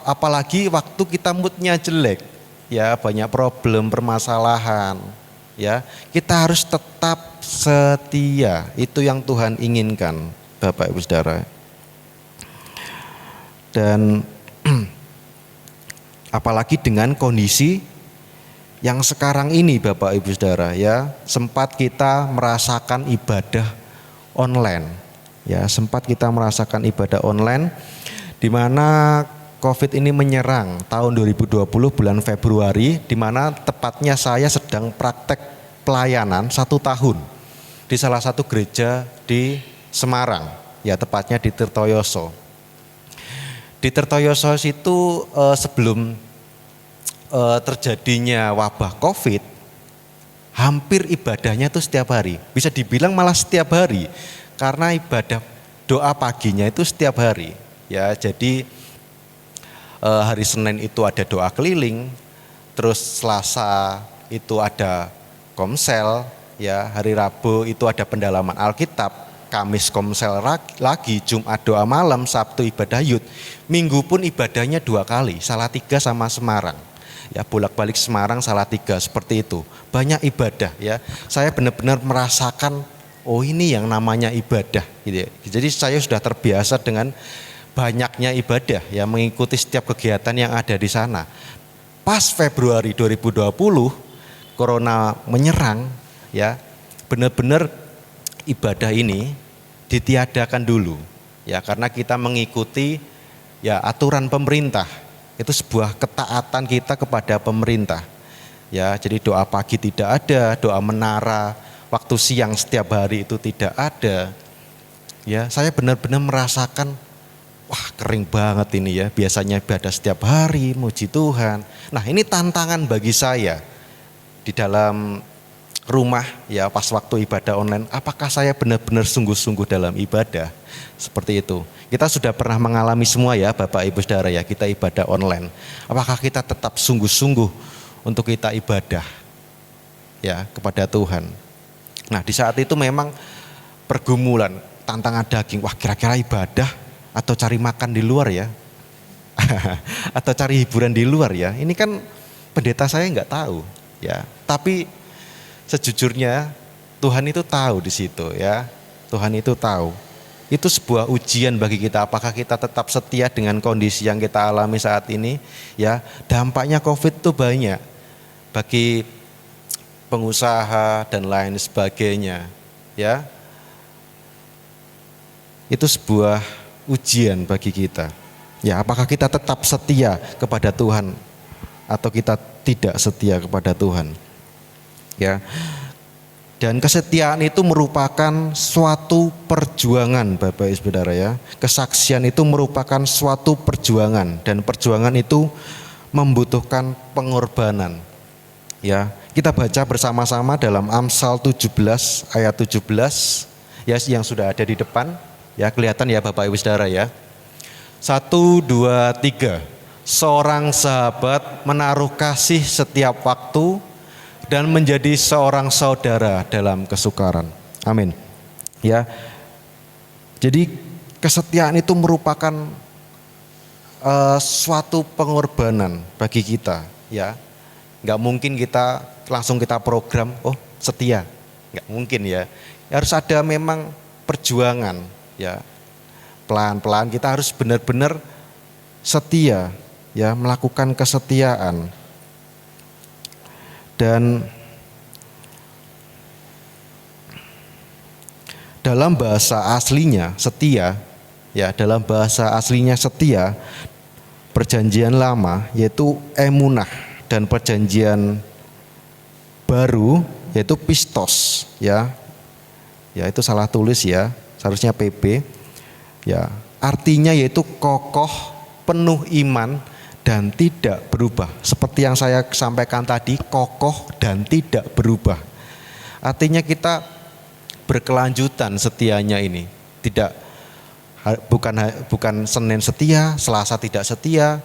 Apalagi waktu kita moodnya jelek, ya banyak problem, permasalahan, ya kita harus tetap setia. Itu yang Tuhan inginkan, Bapak Ibu Saudara. Dan apalagi dengan kondisi yang sekarang ini Bapak Ibu Saudara, ya sempat kita merasakan ibadah online, ya sempat kita merasakan ibadah online, di mana COVID ini menyerang tahun 2020 bulan Februari, di mana tepatnya saya sedang praktek pelayanan 1 tahun di salah satu gereja di Semarang, ya tepatnya di Tirtoyoso. Di Tirtoyoso itu sebelum terjadinya wabah COVID, hampir ibadahnya itu setiap hari, bisa dibilang malah setiap hari, karena ibadah doa paginya itu setiap hari, ya jadi hari Senin itu ada doa keliling, terus Selasa itu ada komsel, ya hari Rabu itu ada pendalaman Alkitab, Kamis komsel lagi, Jumat doa malam, Sabtu ibadah yud, Minggu pun ibadahnya 2 kali, Salatiga sama Semarang. Ya bolak-balik Semarang, Salatiga, seperti itu. Banyak ibadah, ya. Saya benar-benar merasakan, oh ini yang namanya ibadah, gitu ya. Jadi saya sudah terbiasa dengan banyaknya ibadah, ya mengikuti setiap kegiatan yang ada di sana. Pas Februari 2020 corona menyerang, ya benar-benar ibadah ini ditiadakan dulu, ya karena kita mengikuti ya aturan pemerintah. Itu sebuah ketaatan kita kepada pemerintah, ya jadi doa pagi tidak ada, doa menara waktu siang setiap hari itu tidak ada. Ya saya benar-benar merasakan, wah kering banget ini ya, biasanya ibadah setiap hari, muji Tuhan. Nah ini tantangan bagi saya di dalam rumah, ya pas waktu ibadah online, apakah saya benar-benar sungguh-sungguh dalam ibadah, seperti itu. Kita sudah pernah mengalami semua ya Bapak Ibu Saudara ya, kita ibadah online. Apakah kita tetap sungguh-sungguh untuk kita ibadah ya kepada Tuhan. Nah di saat itu memang pergumulan, tantangan daging, wah kira-kira ibadah atau cari makan di luar ya, atau cari hiburan di luar ya. Ini kan pendeta saya nggak tahu ya. Tapi sejujurnya Tuhan itu tahu di situ ya. Tuhan itu tahu. Itu sebuah ujian bagi kita. Apakah kita tetap setia dengan kondisi yang kita alami saat ini? Ya, dampaknya COVID itu banyak bagi pengusaha dan lain sebagainya. Ya, itu sebuah ujian bagi kita. Ya, apakah kita tetap setia kepada Tuhan atau kita tidak setia kepada Tuhan? Ya. Dan kesetiaan itu merupakan suatu perjuangan Bapak Ibu Saudara ya. Kesaksian itu merupakan suatu perjuangan dan perjuangan itu membutuhkan pengorbanan. Ya, kita baca bersama-sama dalam Amsal 17 ayat 17 ya yang sudah ada di depan. Ya kelihatan ya Bapak Ibu Saudara ya. 1, 2, 3. Seorang sahabat menaruh kasih setiap waktu dan menjadi seorang saudara dalam kesukaran. Amin. Ya. Jadi kesetiaan itu merupakan suatu pengorbanan bagi kita, ya. Nggak mungkin kita langsung kita program, oh setia, nggak mungkin ya. Harus ada memang perjuangan, ya. Pelan-pelan kita harus benar-benar setia, ya, melakukan kesetiaan. Dan dalam bahasa aslinya setia, ya, dalam bahasa aslinya setia perjanjian lama yaitu emunah, dan perjanjian baru yaitu pistos, ya. Ya, itu salah tulis ya, seharusnya PP. Ya, artinya yaitu kokoh, penuh iman dan tidak berubah. Seperti yang saya sampaikan tadi, kokoh dan tidak berubah. Artinya kita berkelanjutan setianya ini. Tidak bukan Senin setia, Selasa tidak setia,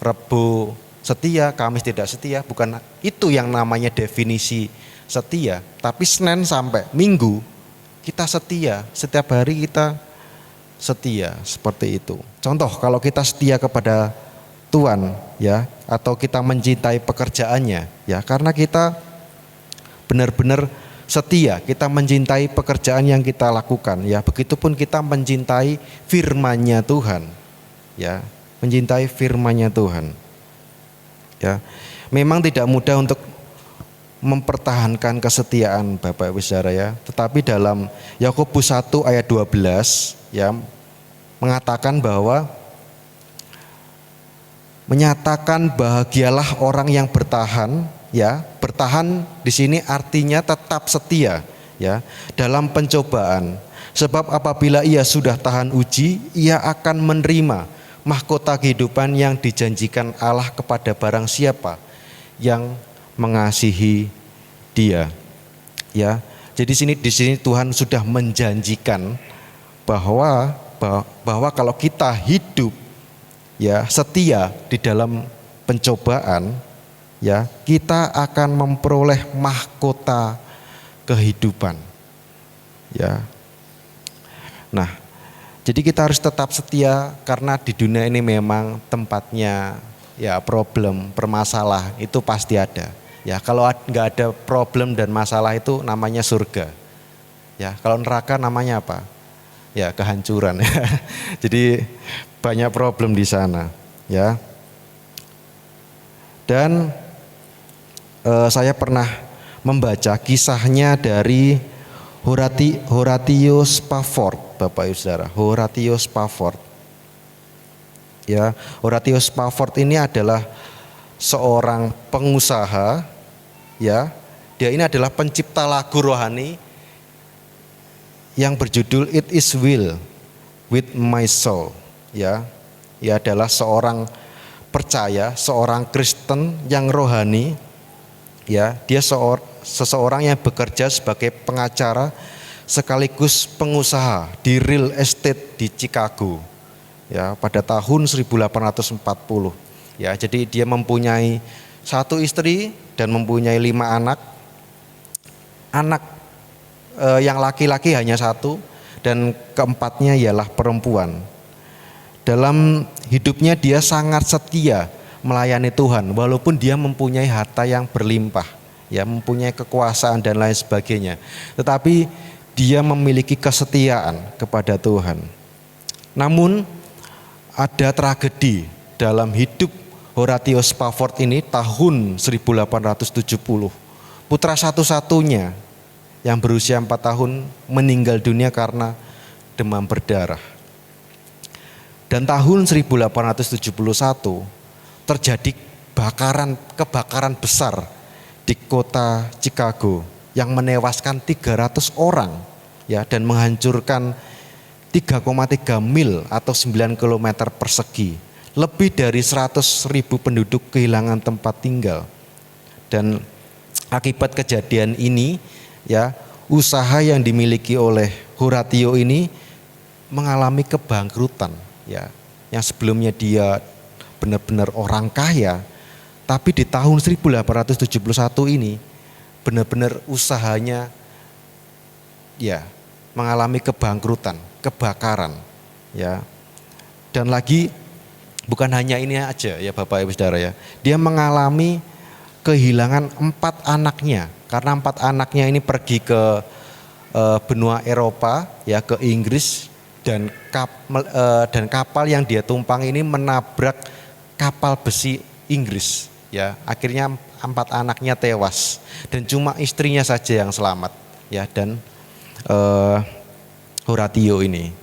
Rabu setia, Kamis tidak setia, bukan itu yang namanya definisi setia. Tapi Senin sampai Minggu kita setia, setiap hari kita setia, seperti itu. Contoh, kalau kita setia kepada Tuhan, ya, atau kita mencintai pekerjaannya, ya, karena kita benar-benar setia, kita mencintai pekerjaan yang kita lakukan, ya. Begitupun kita mencintai firman-Nya Tuhan, ya, mencintai firman-Nya Tuhan, ya. Memang tidak mudah untuk mempertahankan kesetiaan Bapak Ibu Saudara, ya. Tetapi dalam Yakobus 1 ayat 12, ya, mengatakan bahwa menyatakan bahagialah orang yang bertahan, ya. Bertahan di sini artinya tetap setia, ya, dalam pencobaan. Sebab apabila ia sudah tahan uji, ia akan menerima mahkota kehidupan yang dijanjikan Allah kepada barang siapa yang mengasihi Dia, ya. Jadi di sini Tuhan sudah menjanjikan bahwa kalau kita hidup, ya, setia di dalam pencobaan, ya, kita akan memperoleh mahkota kehidupan, ya. Nah, jadi kita harus tetap setia karena di dunia ini memang tempatnya, ya, problem, permasalahan itu pasti ada. Ya, kalau nggak ada problem dan masalah itu namanya surga. Ya, kalau neraka namanya apa? Ya, kehancuran. Jadi banyak problem di sana, ya. Dan saya pernah membaca kisahnya dari Horatius Spafford, Bapak Ibu Saudara. Horatius Spafford, ya. Horatius Spafford ini adalah seorang pengusaha, ya. Dia ini adalah pencipta lagu rohani yang berjudul It Is Well With My Soul, ya. Ia adalah seorang percaya, seorang Kristen yang rohani, ya. Dia seseorang yang bekerja sebagai pengacara sekaligus pengusaha di real estate di Chicago, ya, pada tahun 1840. Ya, jadi dia mempunyai 1 istri dan mempunyai 5 anak. Yang laki-laki hanya 1 dan keempatnya ialah perempuan. Dalam hidupnya dia sangat setia melayani Tuhan walaupun dia mempunyai harta yang berlimpah, ya, mempunyai kekuasaan dan lain sebagainya. Tetapi dia memiliki kesetiaan kepada Tuhan. Namun ada tragedi dalam hidup Horatius Spafford ini tahun 1870. Putra satu-satunya yang berusia 4 tahun meninggal dunia karena demam berdarah. Dan tahun 1871 terjadi kebakaran besar di kota Chicago yang menewaskan 300 orang, ya, dan menghancurkan 3,3 mil atau 9 km persegi. Lebih dari 100.000 penduduk kehilangan tempat tinggal. Dan akibat kejadian ini, ya, usaha yang dimiliki oleh Horatio ini mengalami kebangkrutan, ya. yang sebelumnya dia benar-benar orang kaya, tapi di tahun 1871 ini benar-benar usahanya ya mengalami kebangkrutan, kebakaran, ya. Dan lagi bukan hanya ini aja ya Bapak Ibu Saudara ya, dia mengalami kehilangan 4 anaknya karena 4 anaknya ini pergi ke benua Eropa ya, ke Inggris, dan kapal yang dia tumpang ini menabrak kapal besi Inggris ya. Akhirnya 4 anaknya tewas dan cuma istrinya saja yang selamat ya, dan Horatio ini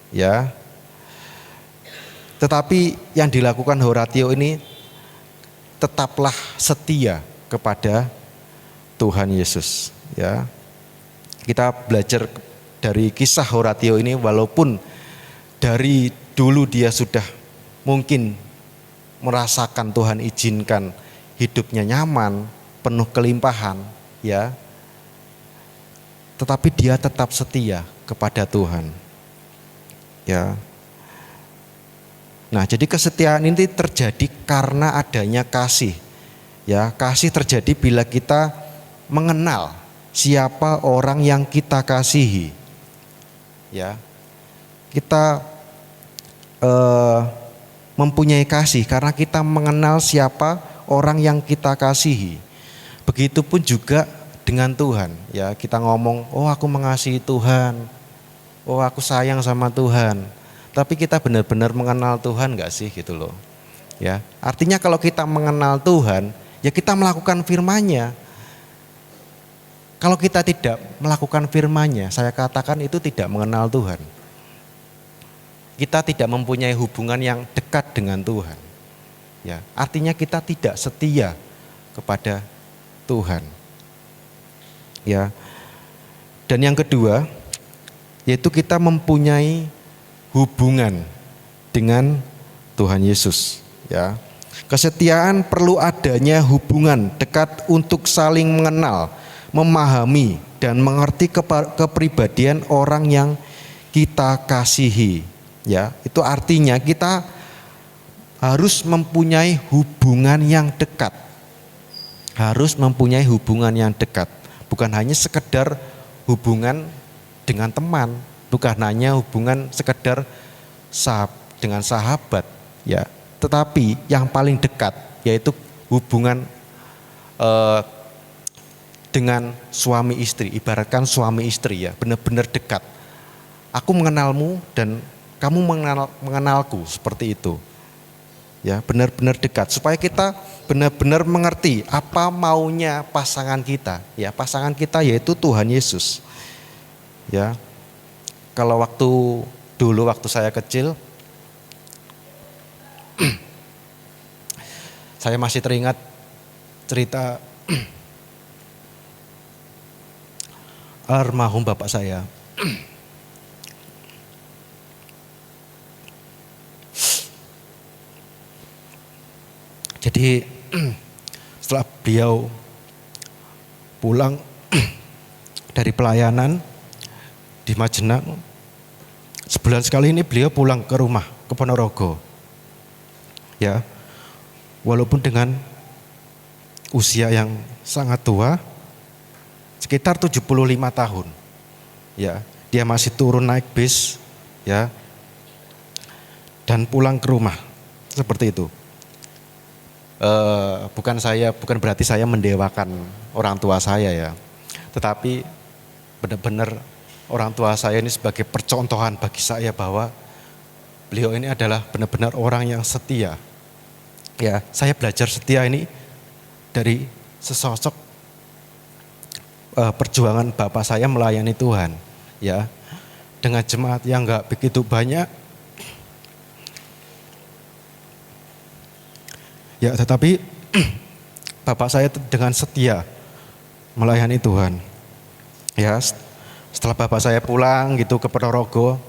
ya. Tetapi yang dilakukan Horatio ini tetaplah setia kepada Tuhan Yesus ya. Kita belajar dari kisah Horatio ini, walaupun dari dulu dia sudah mungkin merasakan Tuhan izinkan hidupnya nyaman, penuh kelimpahan ya, tetapi dia tetap setia kepada Tuhan ya. Nah, jadi kesetiaan ini terjadi karena adanya kasih ya. Kasih terjadi bila kita mengenal siapa orang yang kita kasihi ya. Kita mempunyai kasih karena kita mengenal siapa orang yang kita kasihi. Begitupun juga dengan Tuhan ya. Kita ngomong, oh aku mengasihi Tuhan, oh aku sayang sama Tuhan, tapi kita benar-benar mengenal Tuhan gak sih gitu loh ya. Artinya kalau kita mengenal Tuhan ya kita melakukan firman-Nya. Kalau kita tidak melakukan firman-Nya, saya katakan itu tidak mengenal Tuhan. Kita tidak mempunyai hubungan yang dekat dengan Tuhan. Ya, artinya kita tidak setia kepada Tuhan. Ya. Dan yang kedua, yaitu kita mempunyai hubungan dengan Tuhan Yesus, ya. Kesetiaan perlu adanya hubungan dekat untuk saling mengenal, memahami dan mengerti kepribadian orang yang kita kasihi ya. Itu artinya kita harus mempunyai hubungan yang dekat. Harus mempunyai hubungan yang dekat. Bukan hanya sekedar hubungan dengan teman, bukan hanya hubungan sekedar dengan sahabat ya. Tetapi yang paling dekat yaitu hubungan dengan suami istri, ibaratkan suami istri ya, benar-benar dekat. Aku mengenalmu dan kamu mengenalku, seperti itu. Ya, benar-benar dekat supaya kita benar-benar mengerti apa maunya pasangan kita. Ya, pasangan kita yaitu Tuhan Yesus. Ya. Kalau waktu saya kecil saya masih teringat cerita almarhum bapak saya. Jadi setelah beliau pulang dari pelayanan di Majenang, sebulan sekali ini beliau pulang ke rumah ke Ponorogo. Ya, walaupun dengan usia yang sangat tua, sekitar 75 tahun. Ya, dia masih turun naik bis, ya, dan pulang ke rumah seperti itu. Bukan berarti saya mendewakan orang tua saya ya, tetapi benar-benar orang tua saya ini sebagai percontohan bagi saya bahwa beliau ini adalah benar-benar orang yang setia. Ya, saya belajar setia ini dari sesosok perjuangan bapak saya melayani Tuhan, ya, dengan jemaat yang enggak begitu banyak, ya, tetapi bapak saya dengan setia melayani Tuhan. Ya, setelah bapak saya pulang gitu ke Ponorogo,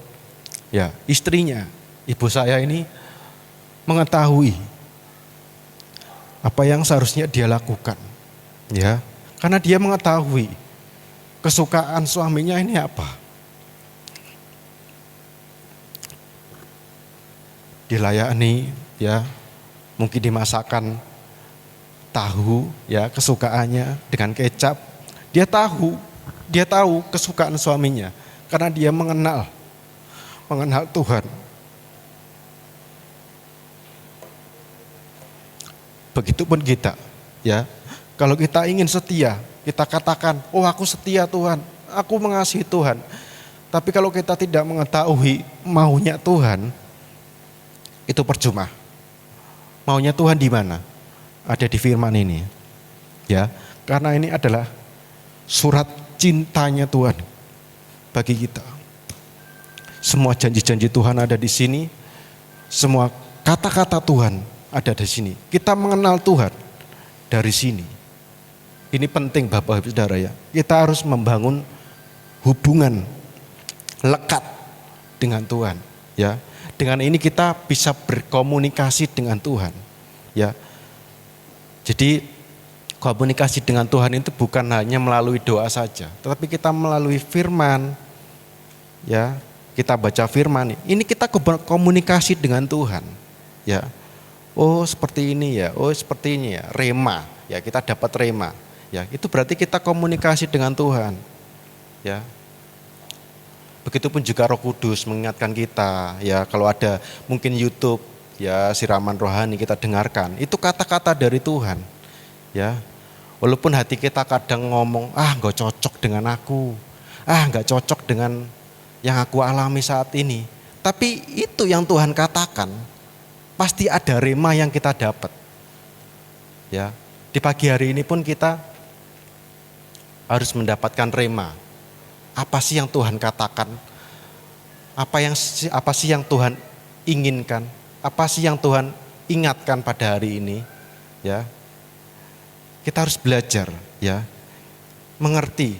ya, istrinya, ibu saya ini mengetahui apa yang seharusnya dia lakukan, ya, karena dia mengetahui kesukaan suaminya ini apa. dilayani, ya, mungkin dimasakkan tahu, ya, kesukaannya dengan kecap. Dia tahu kesukaan suaminya karena dia mengenal Tuhan. Begitupun kita, ya. Kalau kita ingin setia, kita katakan, "Oh, aku setia Tuhan, aku mengasihi Tuhan." Tapi kalau kita tidak mengetahui maunya Tuhan, itu percuma. Maunya Tuhan di mana? Ada di firman ini. Ya, karena ini adalah surat cintanya Tuhan bagi kita. Semua janji-janji Tuhan ada di sini. Semua kata-kata Tuhan ada di sini. Kita mengenal Tuhan dari sini. Ini penting Bapak Ibu Saudara ya. Kita harus membangun hubungan lekat dengan Tuhan, ya. Dengan ini kita bisa berkomunikasi dengan Tuhan, ya. Jadi komunikasi dengan Tuhan itu bukan hanya melalui doa saja, tetapi kita melalui firman, ya. Kita baca firman, ini kita komunikasi dengan Tuhan, ya. Oh seperti ini ya, oh seperti ini ya, rema, ya kita dapat rema, ya itu berarti kita komunikasi dengan Tuhan, ya. Begitupun juga Roh Kudus mengingatkan kita, ya kalau ada mungkin YouTube, ya siraman rohani kita dengarkan, itu kata-kata dari Tuhan, ya. Walaupun hati kita kadang ngomong, nggak cocok dengan aku, nggak cocok dengan yang aku alami saat ini, tapi itu yang Tuhan katakan. Pasti ada rema yang kita dapat. Ya, di pagi hari ini pun kita harus mendapatkan rema. Apa sih yang Tuhan katakan? Apa sih yang Tuhan inginkan? Apa sih yang Tuhan ingatkan pada hari ini? Ya. Kita harus belajar, ya. Mengerti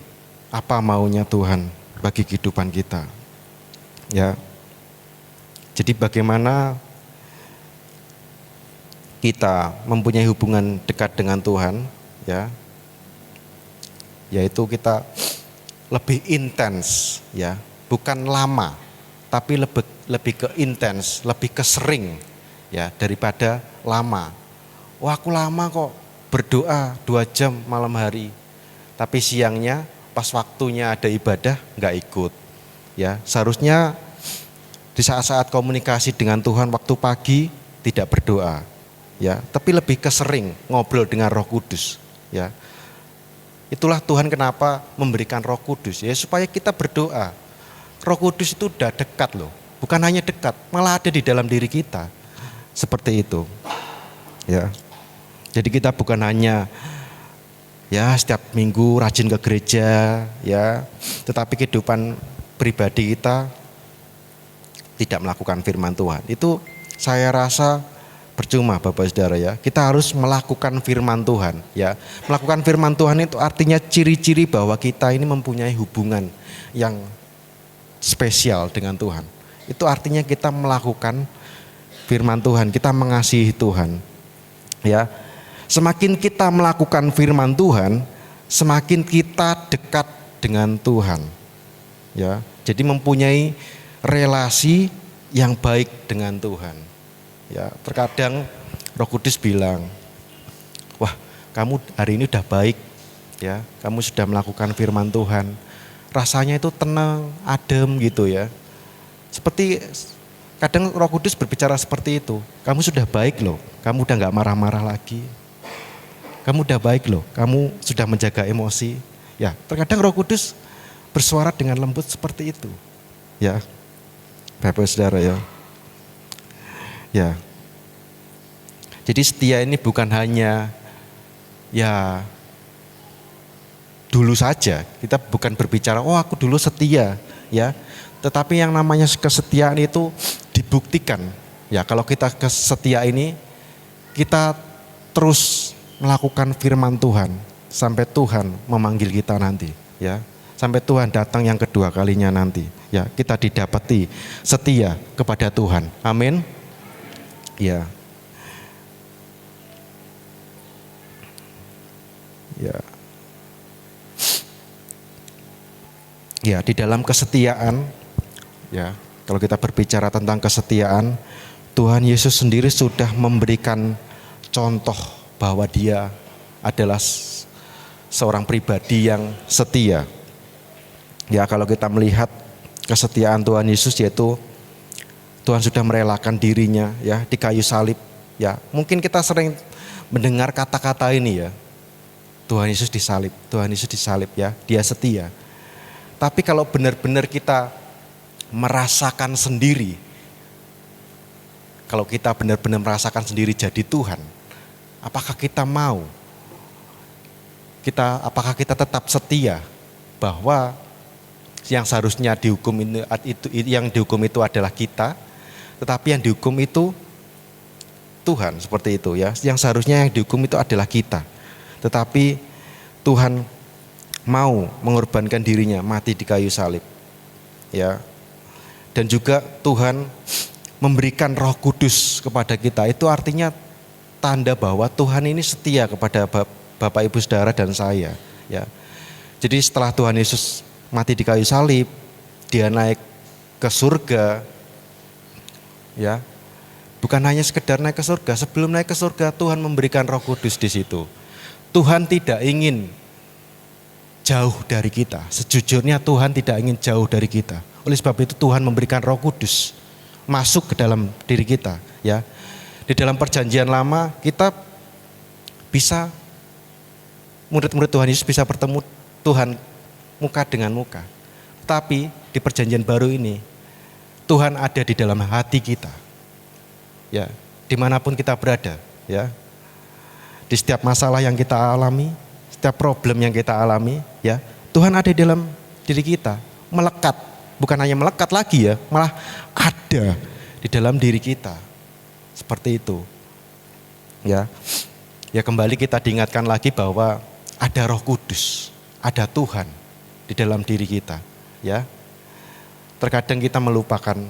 apa maunya Tuhan bagi kehidupan kita. Ya. Jadi bagaimana kita mempunyai hubungan dekat dengan Tuhan, ya, yaitu kita lebih intens, ya, bukan lama, tapi lebih ke intens, lebih ke sering, ya, daripada lama. Aku lama kok berdoa 2 jam malam hari, tapi siangnya pas waktunya ada ibadah nggak ikut, ya. Seharusnya di saat-saat komunikasi dengan Tuhan waktu pagi tidak berdoa, ya, tapi lebih ke sering ngobrol dengan Roh Kudus, ya. Itulah Tuhan kenapa memberikan Roh Kudus, ya, supaya kita berdoa. Roh Kudus itu udah dekat loh, bukan hanya dekat, malah ada di dalam diri kita, seperti itu, ya. Jadi kita bukan hanya, ya, setiap minggu rajin ke gereja, ya, tetapi kehidupan pribadi kita tidak melakukan firman Tuhan. Itu saya rasa percuma Bapak Saudara, ya. Kita harus melakukan firman Tuhan, ya. Melakukan firman Tuhan itu artinya ciri-ciri bahwa kita ini mempunyai hubungan yang spesial dengan Tuhan. Itu artinya kita melakukan firman Tuhan, kita mengasihi Tuhan, ya. Semakin kita melakukan firman Tuhan, semakin kita dekat dengan Tuhan, ya. Jadi mempunyai relasi yang baik dengan Tuhan. Ya, terkadang Roh Kudus bilang, wah kamu hari ini udah baik, ya, kamu sudah melakukan firman Tuhan, rasanya itu tenang, adem gitu, ya. Seperti kadang Roh Kudus berbicara seperti itu, kamu sudah baik loh, kamu udah gak marah-marah lagi, kamu udah baik loh, kamu sudah menjaga emosi, ya. Terkadang Roh Kudus bersuara dengan lembut seperti itu, ya, Bapak Saudara, ya. Ya, jadi setia ini bukan hanya, ya, dulu saja. Kita bukan berbicara, oh aku dulu setia, ya. Tetapi yang namanya kesetiaan itu dibuktikan. Ya, kalau kita setia ini, kita terus melakukan firman Tuhan sampai Tuhan memanggil kita nanti, ya. Sampai Tuhan datang yang kedua kalinya nanti, ya. Kita didapati setia kepada Tuhan. Amin. Ya. Ya. Ya, di dalam kesetiaan, ya, kalau kita berbicara tentang kesetiaan, Tuhan Yesus sendiri sudah memberikan contoh bahwa dia adalah seorang pribadi yang setia. Ya, kalau kita melihat kesetiaan Tuhan Yesus, yaitu Tuhan sudah merelakan dirinya ya di kayu salib. Ya, mungkin kita sering mendengar kata-kata ini ya. Tuhan Yesus disalib, Tuhan Yesus disalib ya, dia setia. Tapi kalau benar-benar kita merasakan sendiri, kalau kita benar-benar merasakan sendiri jadi Tuhan, apakah kita mau? Apakah kita tetap setia bahwa yang seharusnya dihukum itu adalah kita, tetapi yang dihukum itu Tuhan, seperti itu ya. Yang seharusnya yang dihukum itu adalah kita, tetapi Tuhan mau mengorbankan dirinya mati di kayu salib, ya. Dan juga Tuhan memberikan Roh Kudus kepada kita. Itu artinya tanda bahwa Tuhan ini setia kepada Bapak Ibu Saudara dan saya, ya. Jadi setelah Tuhan Yesus mati di kayu salib, dia naik ke surga, ya. Bukan hanya sekedar naik ke surga, sebelum naik ke surga Tuhan memberikan Roh Kudus di situ. Tuhan tidak ingin jauh dari kita. Sejujurnya Tuhan tidak ingin jauh dari kita. Oleh sebab itu Tuhan memberikan Roh Kudus masuk ke dalam diri kita, ya. Di dalam perjanjian lama kita bisa, murid-murid Tuhan Yesus bisa bertemu Tuhan muka dengan muka. Tapi di perjanjian baru ini Tuhan ada di dalam hati kita. Ya, dimanapun kita berada, ya, di setiap masalah yang kita alami, setiap problem yang kita alami, ya, Tuhan ada di dalam diri kita, melekat, bukan hanya melekat lagi ya, malah ada di dalam diri kita, seperti itu, ya. Ya, kembali kita diingatkan lagi bahwa ada Roh Kudus, ada Tuhan di dalam diri kita, ya. Terkadang kita melupakan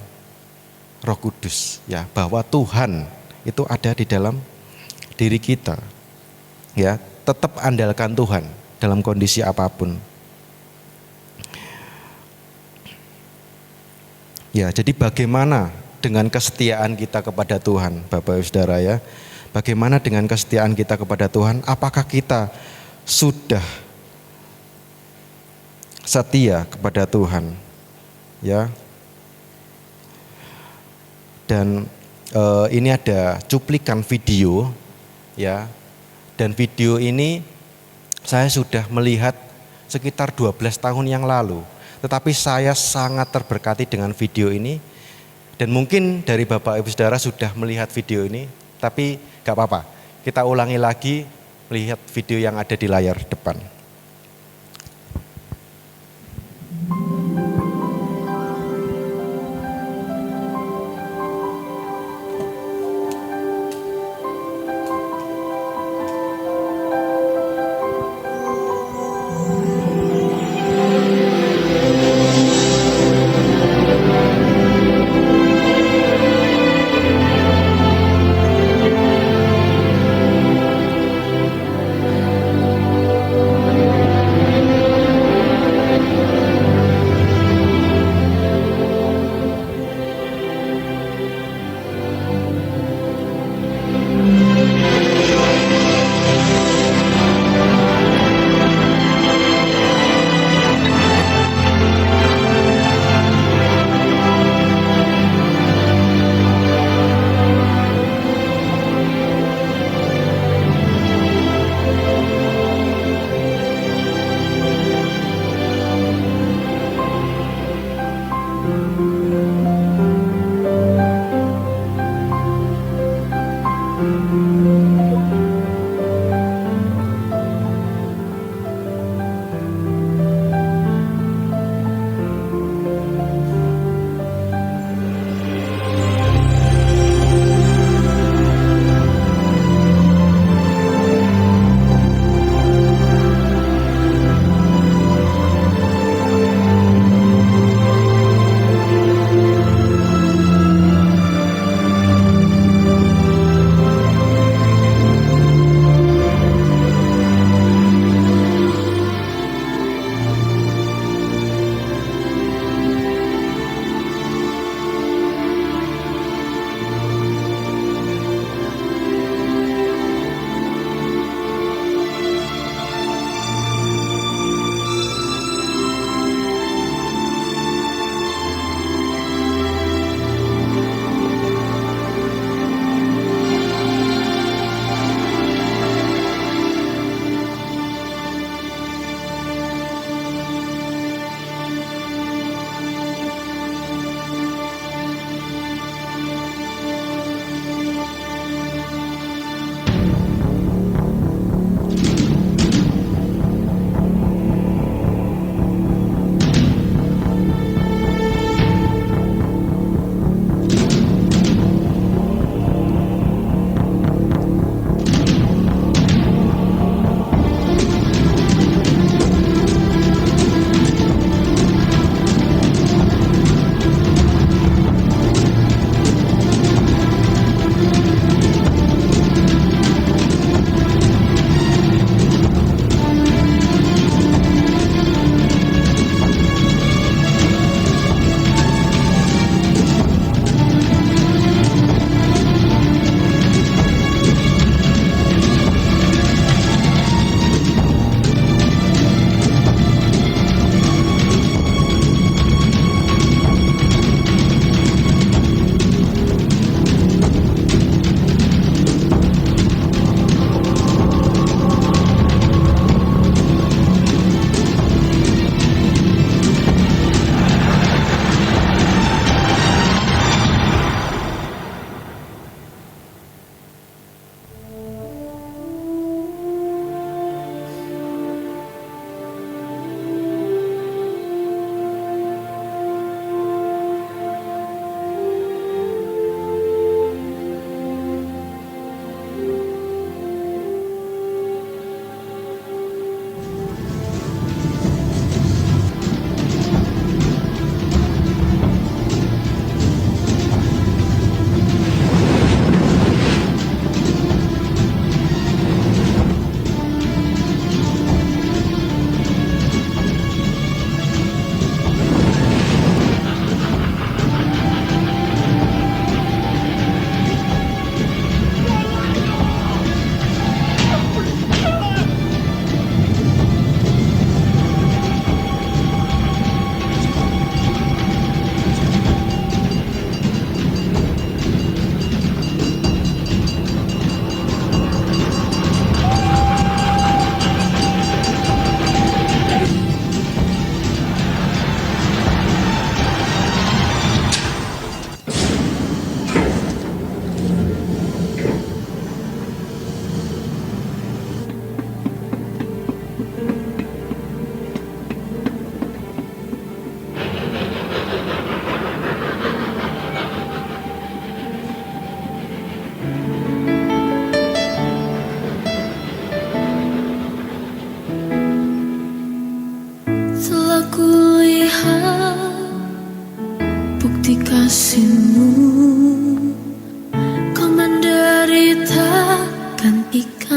Roh Kudus, ya, bahwa Tuhan itu ada di dalam diri kita, ya. Tetap andalkan Tuhan dalam kondisi apapun, ya. Jadi bagaimana dengan kesetiaan kita kepada Tuhan, Bapak Ibu Saudara, ya? Bagaimana dengan kesetiaan kita kepada Tuhan? Apakah kita sudah setia kepada Tuhan, ya? Dan ini ada cuplikan video, ya. Dan video ini saya sudah melihat sekitar 12 tahun yang lalu. Tetapi saya sangat terberkati dengan video ini. Dan mungkin dari Bapak Ibu Saudara sudah melihat video ini, tapi gak apa-apa. Kita ulangi lagi melihat video yang ada di layar depan.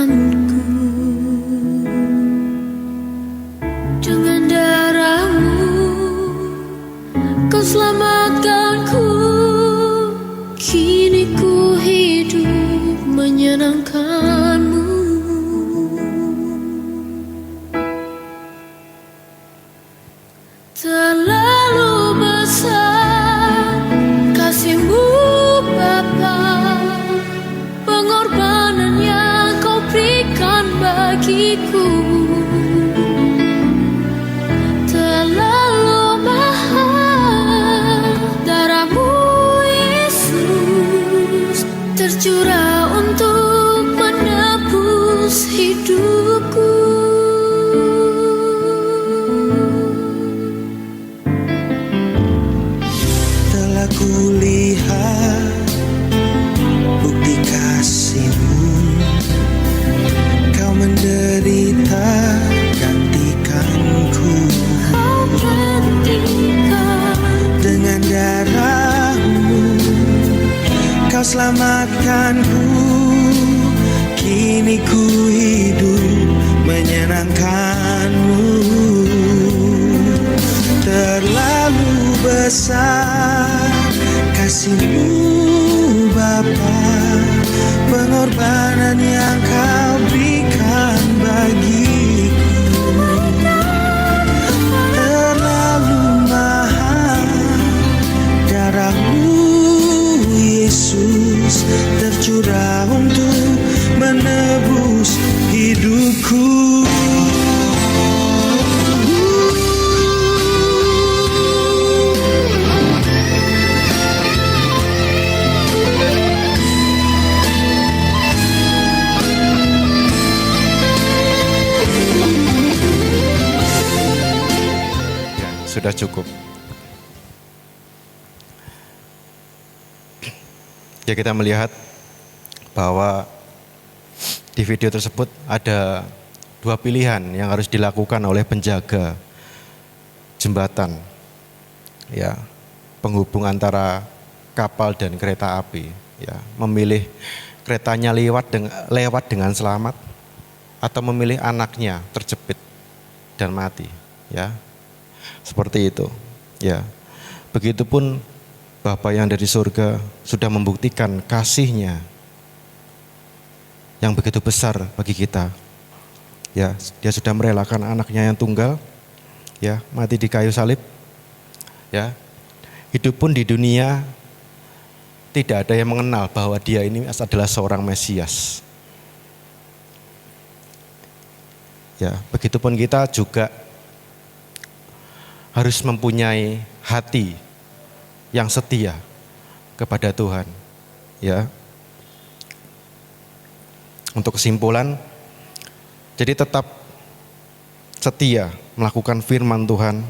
Tuhanku, dengan darah-Mu Kau selamatkanku. Kini ku hidup menyenangkan-Mu. Terlalu besar kasih-Mu Bapa, pengorbanan yang Kau berikan bagiku. Terlalu mahal darah-Mu Yesus, tercurah untuk menebus hidupku. Telah kulihat bukti kasih-Mu, Kau menderita gantikanku. Kau gantikan Dengan darah-Mu Kau selamatkanku. Kini ku hidup menyenangkan-Mu. Terlalu besar kasih-Mu Bapa, pengorbanan yang Kau berikan bagiku. Terlalu mahal darah-Mu Yesus, tercurah untuk menebus hidupku. Sudah cukup. Ya, kita melihat bahwa di video tersebut ada dua pilihan yang harus dilakukan oleh penjaga jembatan, ya, penghubung antara kapal dan kereta api, ya, memilih keretanya lewat dengan selamat atau memilih anaknya terjepit dan mati, ya. Seperti itu, ya. Begitupun Bapa yang dari surga sudah membuktikan kasih-Nya yang begitu besar bagi kita. Ya, Dia sudah merelakan anaknya yang tunggal, ya, mati di kayu salib. Ya. Hidup pun di dunia tidak ada yang mengenal bahwa Dia ini adalah seorang Mesias. Ya, begitupun kita juga harus mempunyai hati yang setia kepada Tuhan, ya. Untuk kesimpulan, jadi tetap setia melakukan firman Tuhan,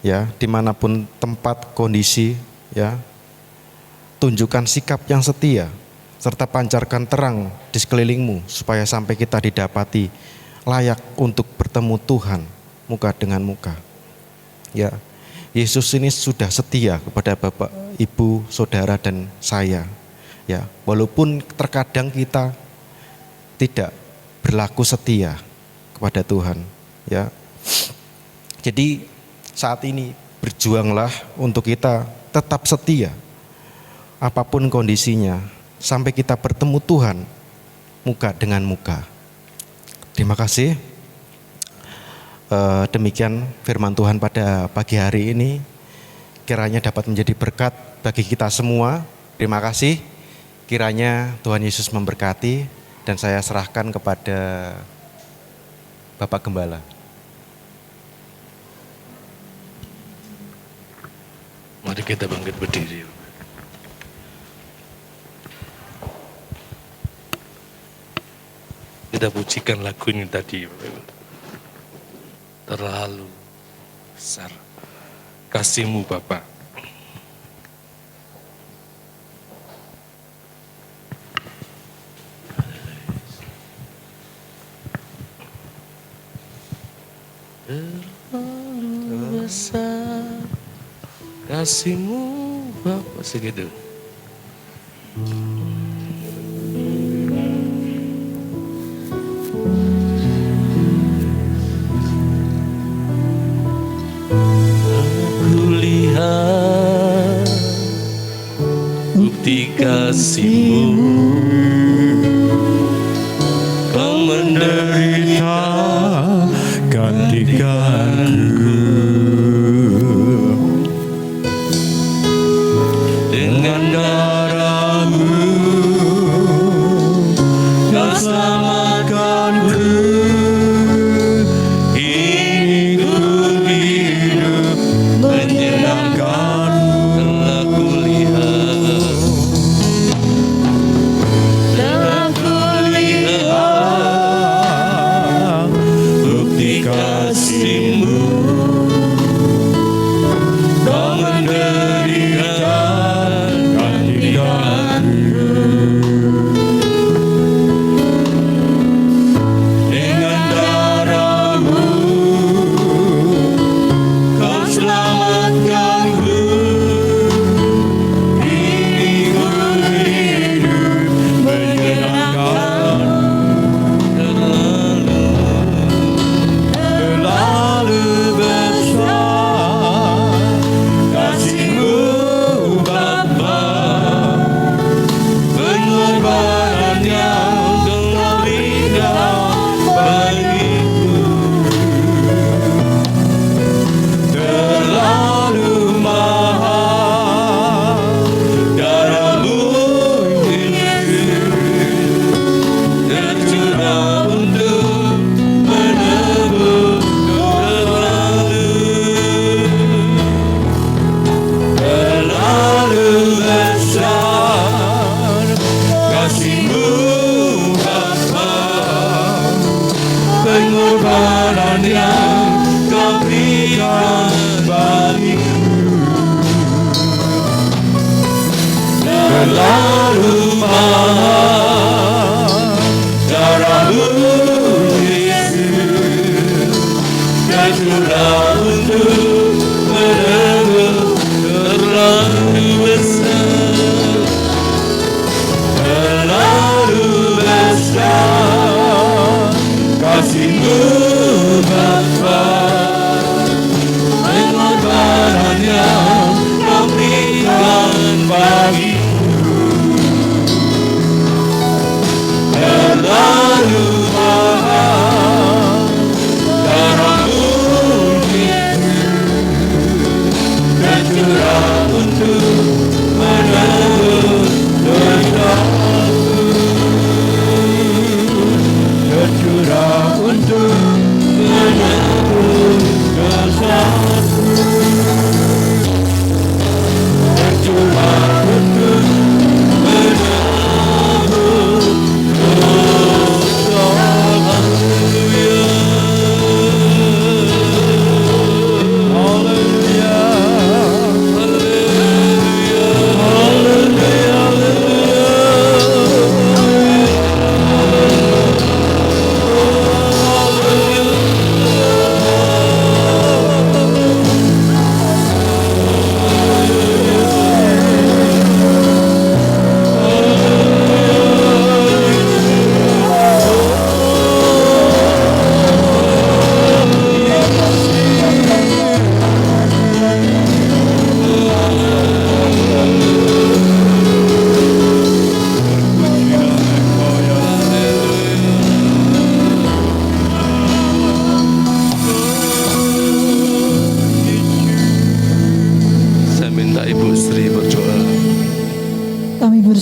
ya, dimanapun tempat, kondisi, ya. Tunjukkan sikap yang setia, serta pancarkan terang di sekelilingmu supaya sampai kita didapati layak untuk bertemu Tuhan muka dengan muka. Ya, Yesus ini sudah setia kepada Bapak, Ibu, Saudara dan saya. Ya, walaupun terkadang kita tidak berlaku setia kepada Tuhan, ya. Jadi saat ini berjuanglah untuk kita tetap setia apapun kondisinya sampai kita bertemu Tuhan muka dengan muka. Terima kasih. Demikian firman Tuhan pada pagi hari ini, kiranya dapat menjadi berkat bagi kita semua. Terima kasih, kiranya Tuhan Yesus memberkati, dan saya serahkan kepada Bapak Gembala. Mari kita bangkit berdiri. Kita pujikan lagu ini tadi. Terlalu besar kasih-Mu Bapa. Terlalu besar kasih-Mu Bapa, segitu.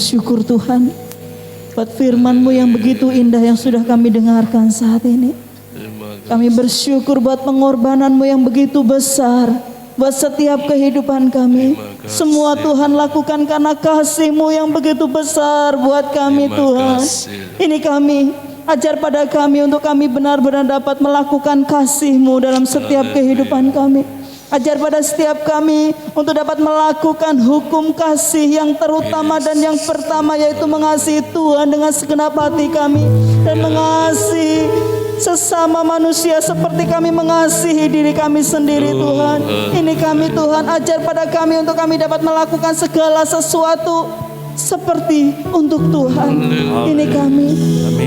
bersyukur Tuhan buat firman-Mu yang begitu indah yang sudah kami dengarkan saat ini. Kami bersyukur buat pengorbanan-Mu yang begitu besar buat setiap kehidupan kami. Semua Tuhan lakukan karena kasih-Mu yang begitu besar buat kami Tuhan. Ini kami, ajar pada kami untuk kami benar-benar dapat melakukan kasih-Mu dalam setiap kehidupan kami. Ajar pada setiap kami untuk dapat melakukan hukum kasih yang terutama dan yang pertama, yaitu mengasihi Tuhan dengan segenap hati kami dan mengasihi sesama manusia seperti kami mengasihi diri kami sendiri Tuhan. Ini kami Tuhan, ajar pada kami untuk kami dapat melakukan segala sesuatu seperti untuk Tuhan. Ini kami,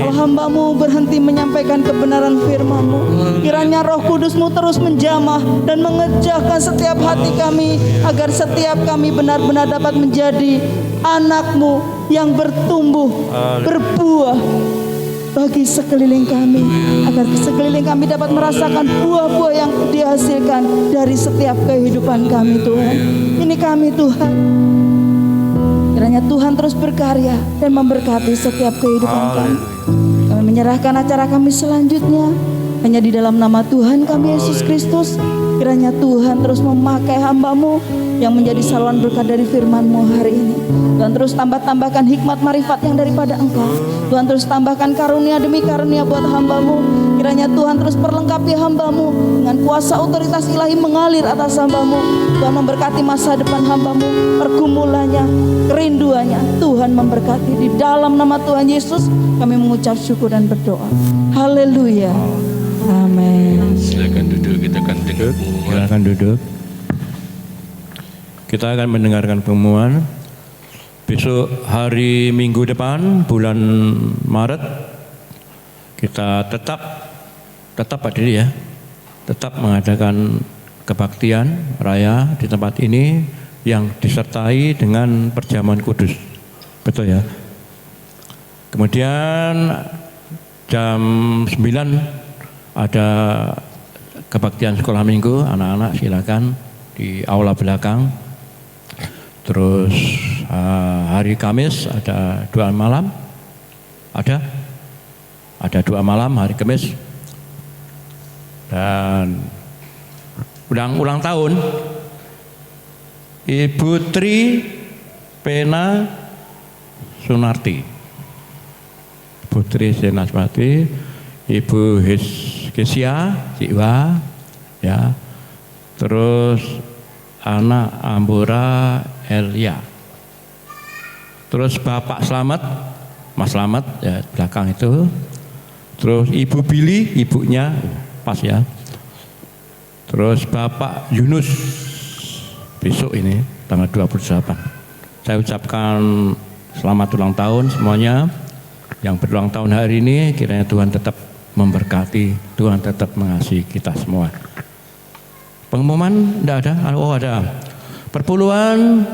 kalau hamba-Mu berhenti menyampaikan kebenaran firman-Mu, kiranya Roh Kudus-Mu terus menjamah dan mengejarkan setiap hati kami, agar setiap kami benar-benar dapat menjadi anak-Mu yang bertumbuh, berbuah bagi sekeliling kami, agar sekeliling kami dapat merasakan buah-buah yang dihasilkan dari setiap kehidupan kami Tuhan. Ini kami Tuhan, kiranya Tuhan terus berkarya dan memberkati setiap kehidupan kami. Kami menyerahkan acara kami selanjutnya hanya di dalam nama Tuhan kami Yesus Kristus. Kiranya Tuhan terus memakai hamba-Mu yang menjadi saluran berkat dari firman-Mu hari ini. Tuhan terus tambahkan hikmat marifat yang daripada Engkau. Tuhan terus tambahkan karunia demi karunia buat hamba-Mu. Kiranya Tuhan terus perlengkapi hamba-Mu dengan kuasa otoritas ilahi mengalir atas hamba-Mu. Tuhan memberkati masa depan hamba-Mu, pergumulannya, kerinduannya. Tuhan memberkati. Di dalam nama Tuhan Yesus kami mengucap syukur dan berdoa. Haleluya. Amin. Silakan duduk, kita akan dengar pengumuman. Silakan duduk. Kita akan mendengarkan pengumuman. Besok hari Minggu depan bulan Maret kita tetap hadir ya. Tetap mengadakan kebaktian raya di tempat ini yang disertai dengan perjamuan kudus. Betul ya. Kemudian jam 9 ada kebaktian sekolah minggu, anak-anak silakan di aula belakang. Terus hari Kamis ada doa malam, ada doa malam hari Kamis. Dan ulang tahun Ibu Tri Pena Sunarti, Ibu Tri Pena Sunarti, Ibu Kesia Jiwa ya, terus anak Ambora Elia, terus Bapak Slamet, Mas Slamet ya belakang itu, terus Ibu Billy ibunya pas ya, terus Bapak Yunus besok ini tanggal 28. Saya ucapkan selamat ulang tahun semuanya yang berulang tahun hari ini. Kiranya Tuhan tetap memberkati, Tuhan tetap mengasihi kita semua. Pengumuman tidak ada? Oh ada. Perpuluhan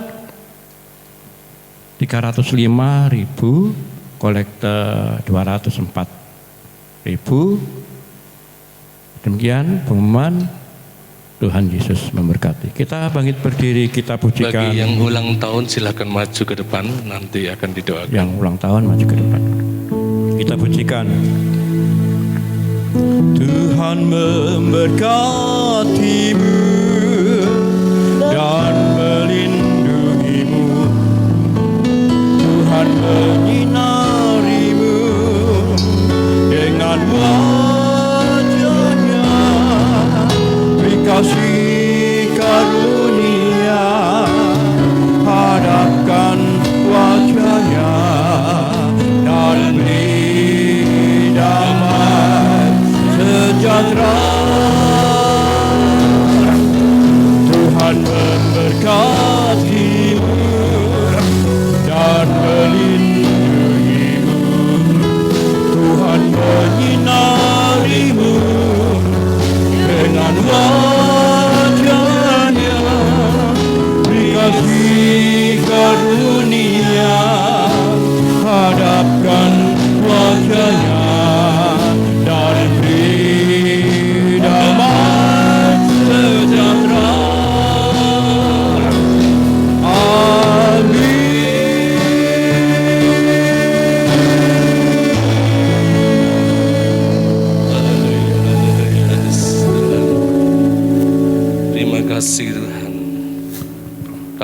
305.000, kolektor 204.000. Demikian pengumuman. Tuhan Yesus memberkati. Kita bangkit berdiri, kita pujikan. Bagi yang ulang tahun silakan maju ke depan, nanti akan didoakan. Yang ulang tahun maju ke depan. Kita pujikan. Tuhan memberkatimu dan melindungimu. Tuhan menyinarimu dengan wajah-Nya, beri kasih karunia, hadapkan wajah-Nya dan beri damai sejahtera. Tuhan memberkatimu dan melindungimu.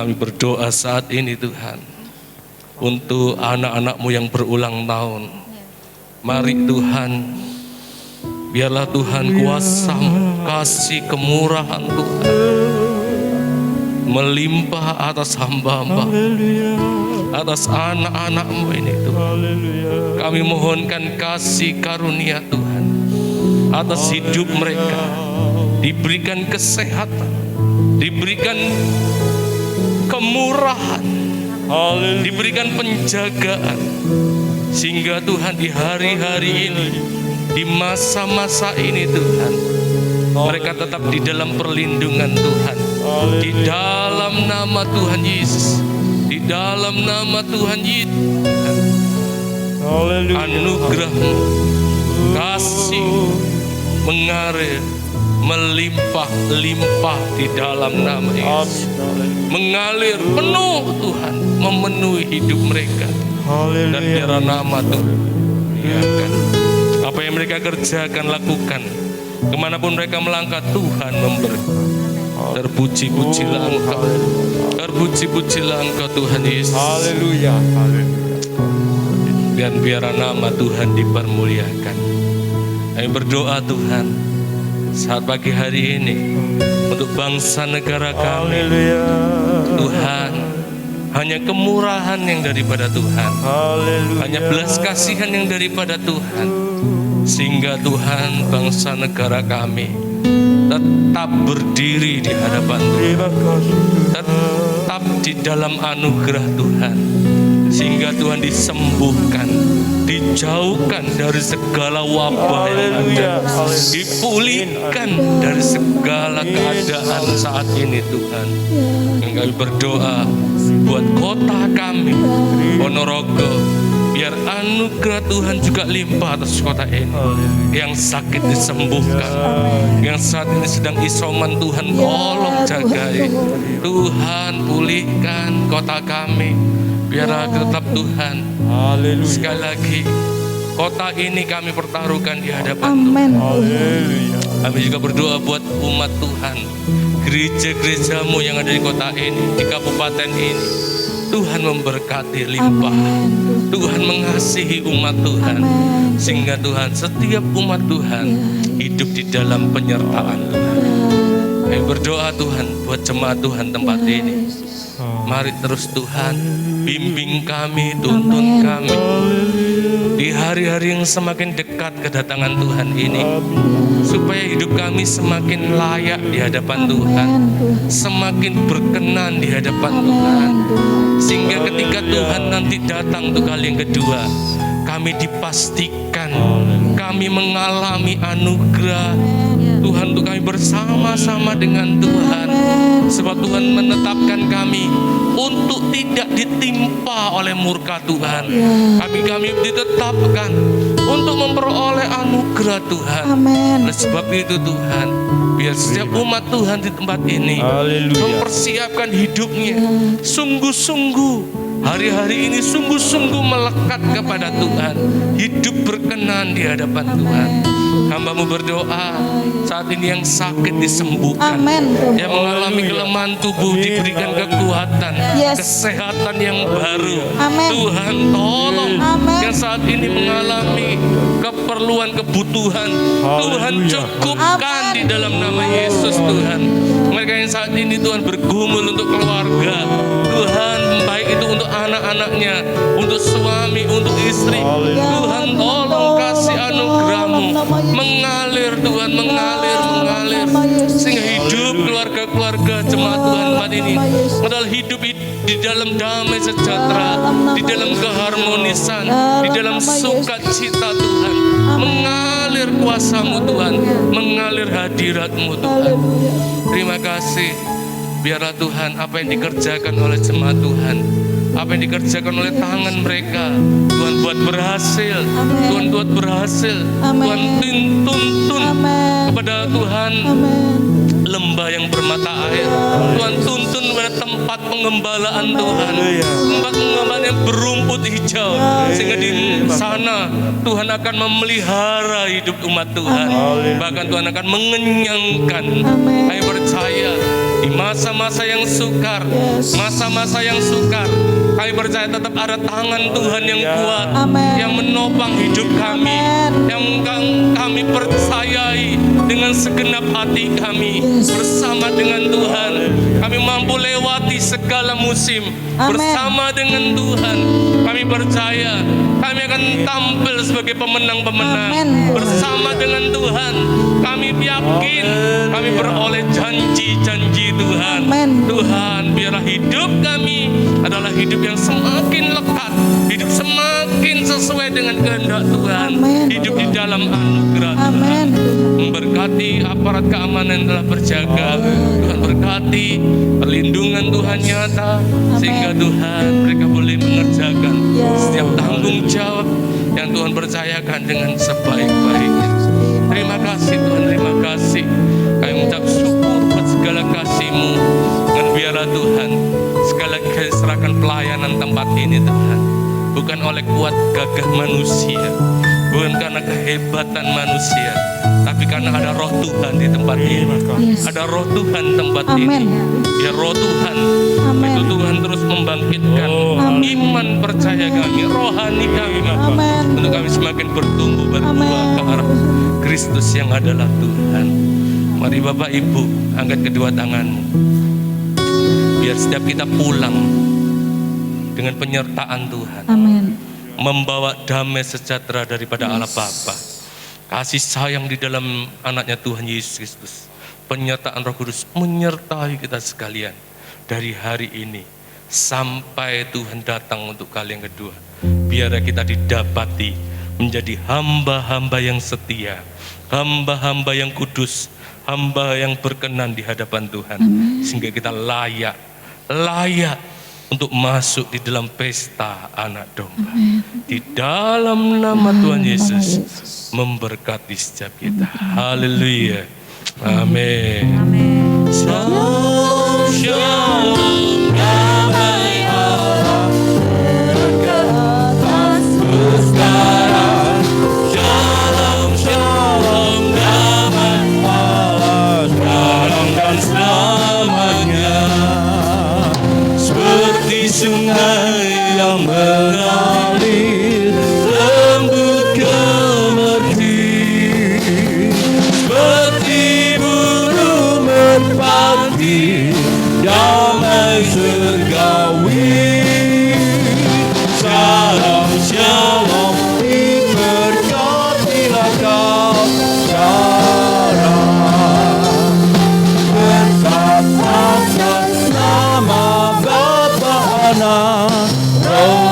Kami berdoa saat ini Tuhan, untuk anak-anak-Mu yang berulang tahun. Mari Tuhan, biarlah Tuhan kuasa kasih kemurahan Tuhan melimpah atas hamba-Hamba, atas anak-anak-Mu ini Tuhan. Kami mohonkan kasih karunia Tuhan atas hidup mereka, diberikan kesehatan, diberikan kemurahan, diberikan penjagaan, sehingga Tuhan di hari-hari ini, di masa-masa ini Tuhan, mereka tetap di dalam perlindungan Tuhan. Di dalam nama Tuhan Yesus, di dalam nama Tuhan Yesus, anugerah-Mu, kasih mengalir, melimpah-limpah di dalam nama Yesus, mengalir penuh Tuhan, memenuhi hidup mereka. Dan biar nama Tuhan dimuliakan. Apa yang mereka kerjakan, lakukan, kemanapun mereka melangkah, Tuhan memberkati. Terpuji-pujilah Engkau, terpuji-pujilah Engkau Tuhan Yesus. Haleluya. Dan biar nama Tuhan dipermuliakan. Kami berdoa Tuhan, saat pagi hari ini, untuk bangsa negara kami, Tuhan, hanya kemurahan yang daripada Tuhan, hanya belas kasihan yang daripada Tuhan, sehingga Tuhan, bangsa negara kami tetap berdiri di hadapan Tuhan, tetap di dalam anugerah Tuhan, sehingga Tuhan disembuhkan, dijauhkan dari segala wabah yang ada, dipulihkan dari segala keadaan saat ini Tuhan. Yang kami berdoa buat kota kami, Ponorogo, biar anugerah Tuhan juga limpah atas kota ini. Yang sakit disembuhkan, yang saat ini sedang isoman Tuhan tolong jagai. Tuhan pulihkan kota kami, biar tetap Tuhan. Sekali lagi, kota ini kami pertaruhkan di hadapan Tuhan. Kami juga berdoa buat umat Tuhan, gereja-gereja-Mu yang ada di kota ini, di kabupaten ini. Tuhan memberkati limpah, Tuhan mengasihi umat Tuhan, sehingga Tuhan, setiap umat Tuhan hidup di dalam penyertaan Tuhan. Kami berdoa Tuhan buat jemaat Tuhan tempat ini. Mari terus Tuhan bimbing kami, tuntun kami di hari-hari yang semakin dekat kedatangan Tuhan ini, supaya hidup kami semakin layak di hadapan Tuhan, semakin berkenan di hadapan Tuhan, sehingga ketika Tuhan nanti datang untuk kali yang kedua, kami dipastikan kami mengalami anugerah Tuhan, untuk kami bersama-sama dengan Tuhan, sebab Tuhan menetapkan kami untuk tidak ditimpa oleh murka Tuhan. Kami ditetapkan untuk memperoleh anugerah Tuhan. Oleh sebab itu Tuhan, biar setiap umat Tuhan di tempat ini mempersiapkan hidupnya sungguh-sungguh, hari-hari ini sungguh-sungguh melekat kepada Tuhan, hidup berkenan di hadapan Tuhan. Hamba-Mu berdoa saat ini yang sakit disembuhkan, yang mengalami kelemahan tubuh diberikan kekuatan, kesehatan yang baru. Tuhan tolong yang saat ini mengalami keperluan, kebutuhan, Tuhan cukupkan di dalam nama Yesus Tuhan. Mereka yang saat ini Tuhan bergumul untuk keluarga, Tuhan, baik itu untuk anak-anaknya, untuk suami, untuk istri, Tuhan tolong kasih anugerah-Mu mengalir Tuhan, mengalir, sehingga hidup keluarga-keluarga jemaat Tuhan saat ini adalah hidup di dalam damai sejahtera, di dalam keharmonisan, di dalam sukacita Tuhan. Mengalir kuasa-Mu Tuhan, mengalir hadirat-Mu Tuhan. Terima kasih. Biarlah Tuhan apa yang dikerjakan oleh jemaat Tuhan, apa yang dikerjakan oleh tangan mereka, Tuhan buat berhasil. Tuhan buat berhasil. Tuhan tuntun kepada Tuhan lembah yang bermata air. Tuhan tuntun pada tempat pengembalaan Tuhan, tempat pengembalaan yang berumput hijau, sehingga di sana Tuhan akan memelihara hidup umat Tuhan. Bahkan Tuhan akan mengenyangkan. Kami percaya Di masa-masa yang sukar, Yes. masa-masa yang sukar, kami percaya tetap ada tangan Tuhan yang kuat, Amen. yang menopang hidup kami, Amen. yang kami percayai dengan segenap hati kami. Yes. Bersama dengan Tuhan, kami mampu lewati segala musim. Amen. Bersama dengan Tuhan, kami percaya kami akan tampil sebagai pemenang-pemenang. Amen. Bersama dengan Tuhan, kami yakin kami beroleh janji-janji Tuhan. Amen. Tuhan, biarlah hidup kami adalah hidup yang semakin lekat, hidup semakin sesuai dengan kehendak Tuhan, Amen. hidup di dalam anugerah Tuhan. Amen. Memberkati aparat keamanan yang telah berjaga, Tuhan berkati perlindungan Tuhan nyata, sehingga Tuhan mereka boleh mengerjakan setiap tanggung jawab yang Tuhan percayakan dengan sebaik-baiknya. Terima kasih Tuhan, terima kasih. Kami mengucap syukur buat segala kasih-Mu. Dan biarlah Tuhan, sekali lagi kami serahkan pelayanan tempat ini Tuhan, bukan oleh kuat gagah manusia, bukan karena kehebatan manusia, tapi karena ada roh Tuhan di tempat ini. Yes. Ada roh Tuhan tempat Amen. ini. Ya roh Tuhan, Amen. itu Tuhan terus membangkitkan Amen. iman percaya kami, rohani kami, Amen. untuk kami semakin bertumbuh berbuah Amen. ke arah Kristus yang adalah Tuhan. Mari Bapak Ibu, angkat kedua tanganmu, biar setiap kita pulang dengan penyertaan Tuhan, Amen. membawa damai sejahtera daripada Allah Bapa, kasih sayang di dalam anaknya Tuhan Yesus Kristus, penyertaan Roh Kudus menyertai kita sekalian dari hari ini sampai Tuhan datang untuk kali yang kedua. Biar kita didapati menjadi hamba-hamba yang setia, hamba-hamba yang kudus, hamba yang berkenan di hadapan Tuhan. Sehingga kita layak untuk masuk di dalam pesta anak domba. Di dalam nama Tuhan Yesus memberkati setiap kita. Haleluya. Amin. Shalom, shalom, damai Allah berkat atas sekarang. Shalom, shalom, damai Allah sekarang dan selamanya. Seperti sungai yang mengalir lembut ke merti, seperti burung merpati damai surgawi. Shalom, shalom, diberkatilah kau sekarang. Berkat atas nama Bapa, Anak, Roh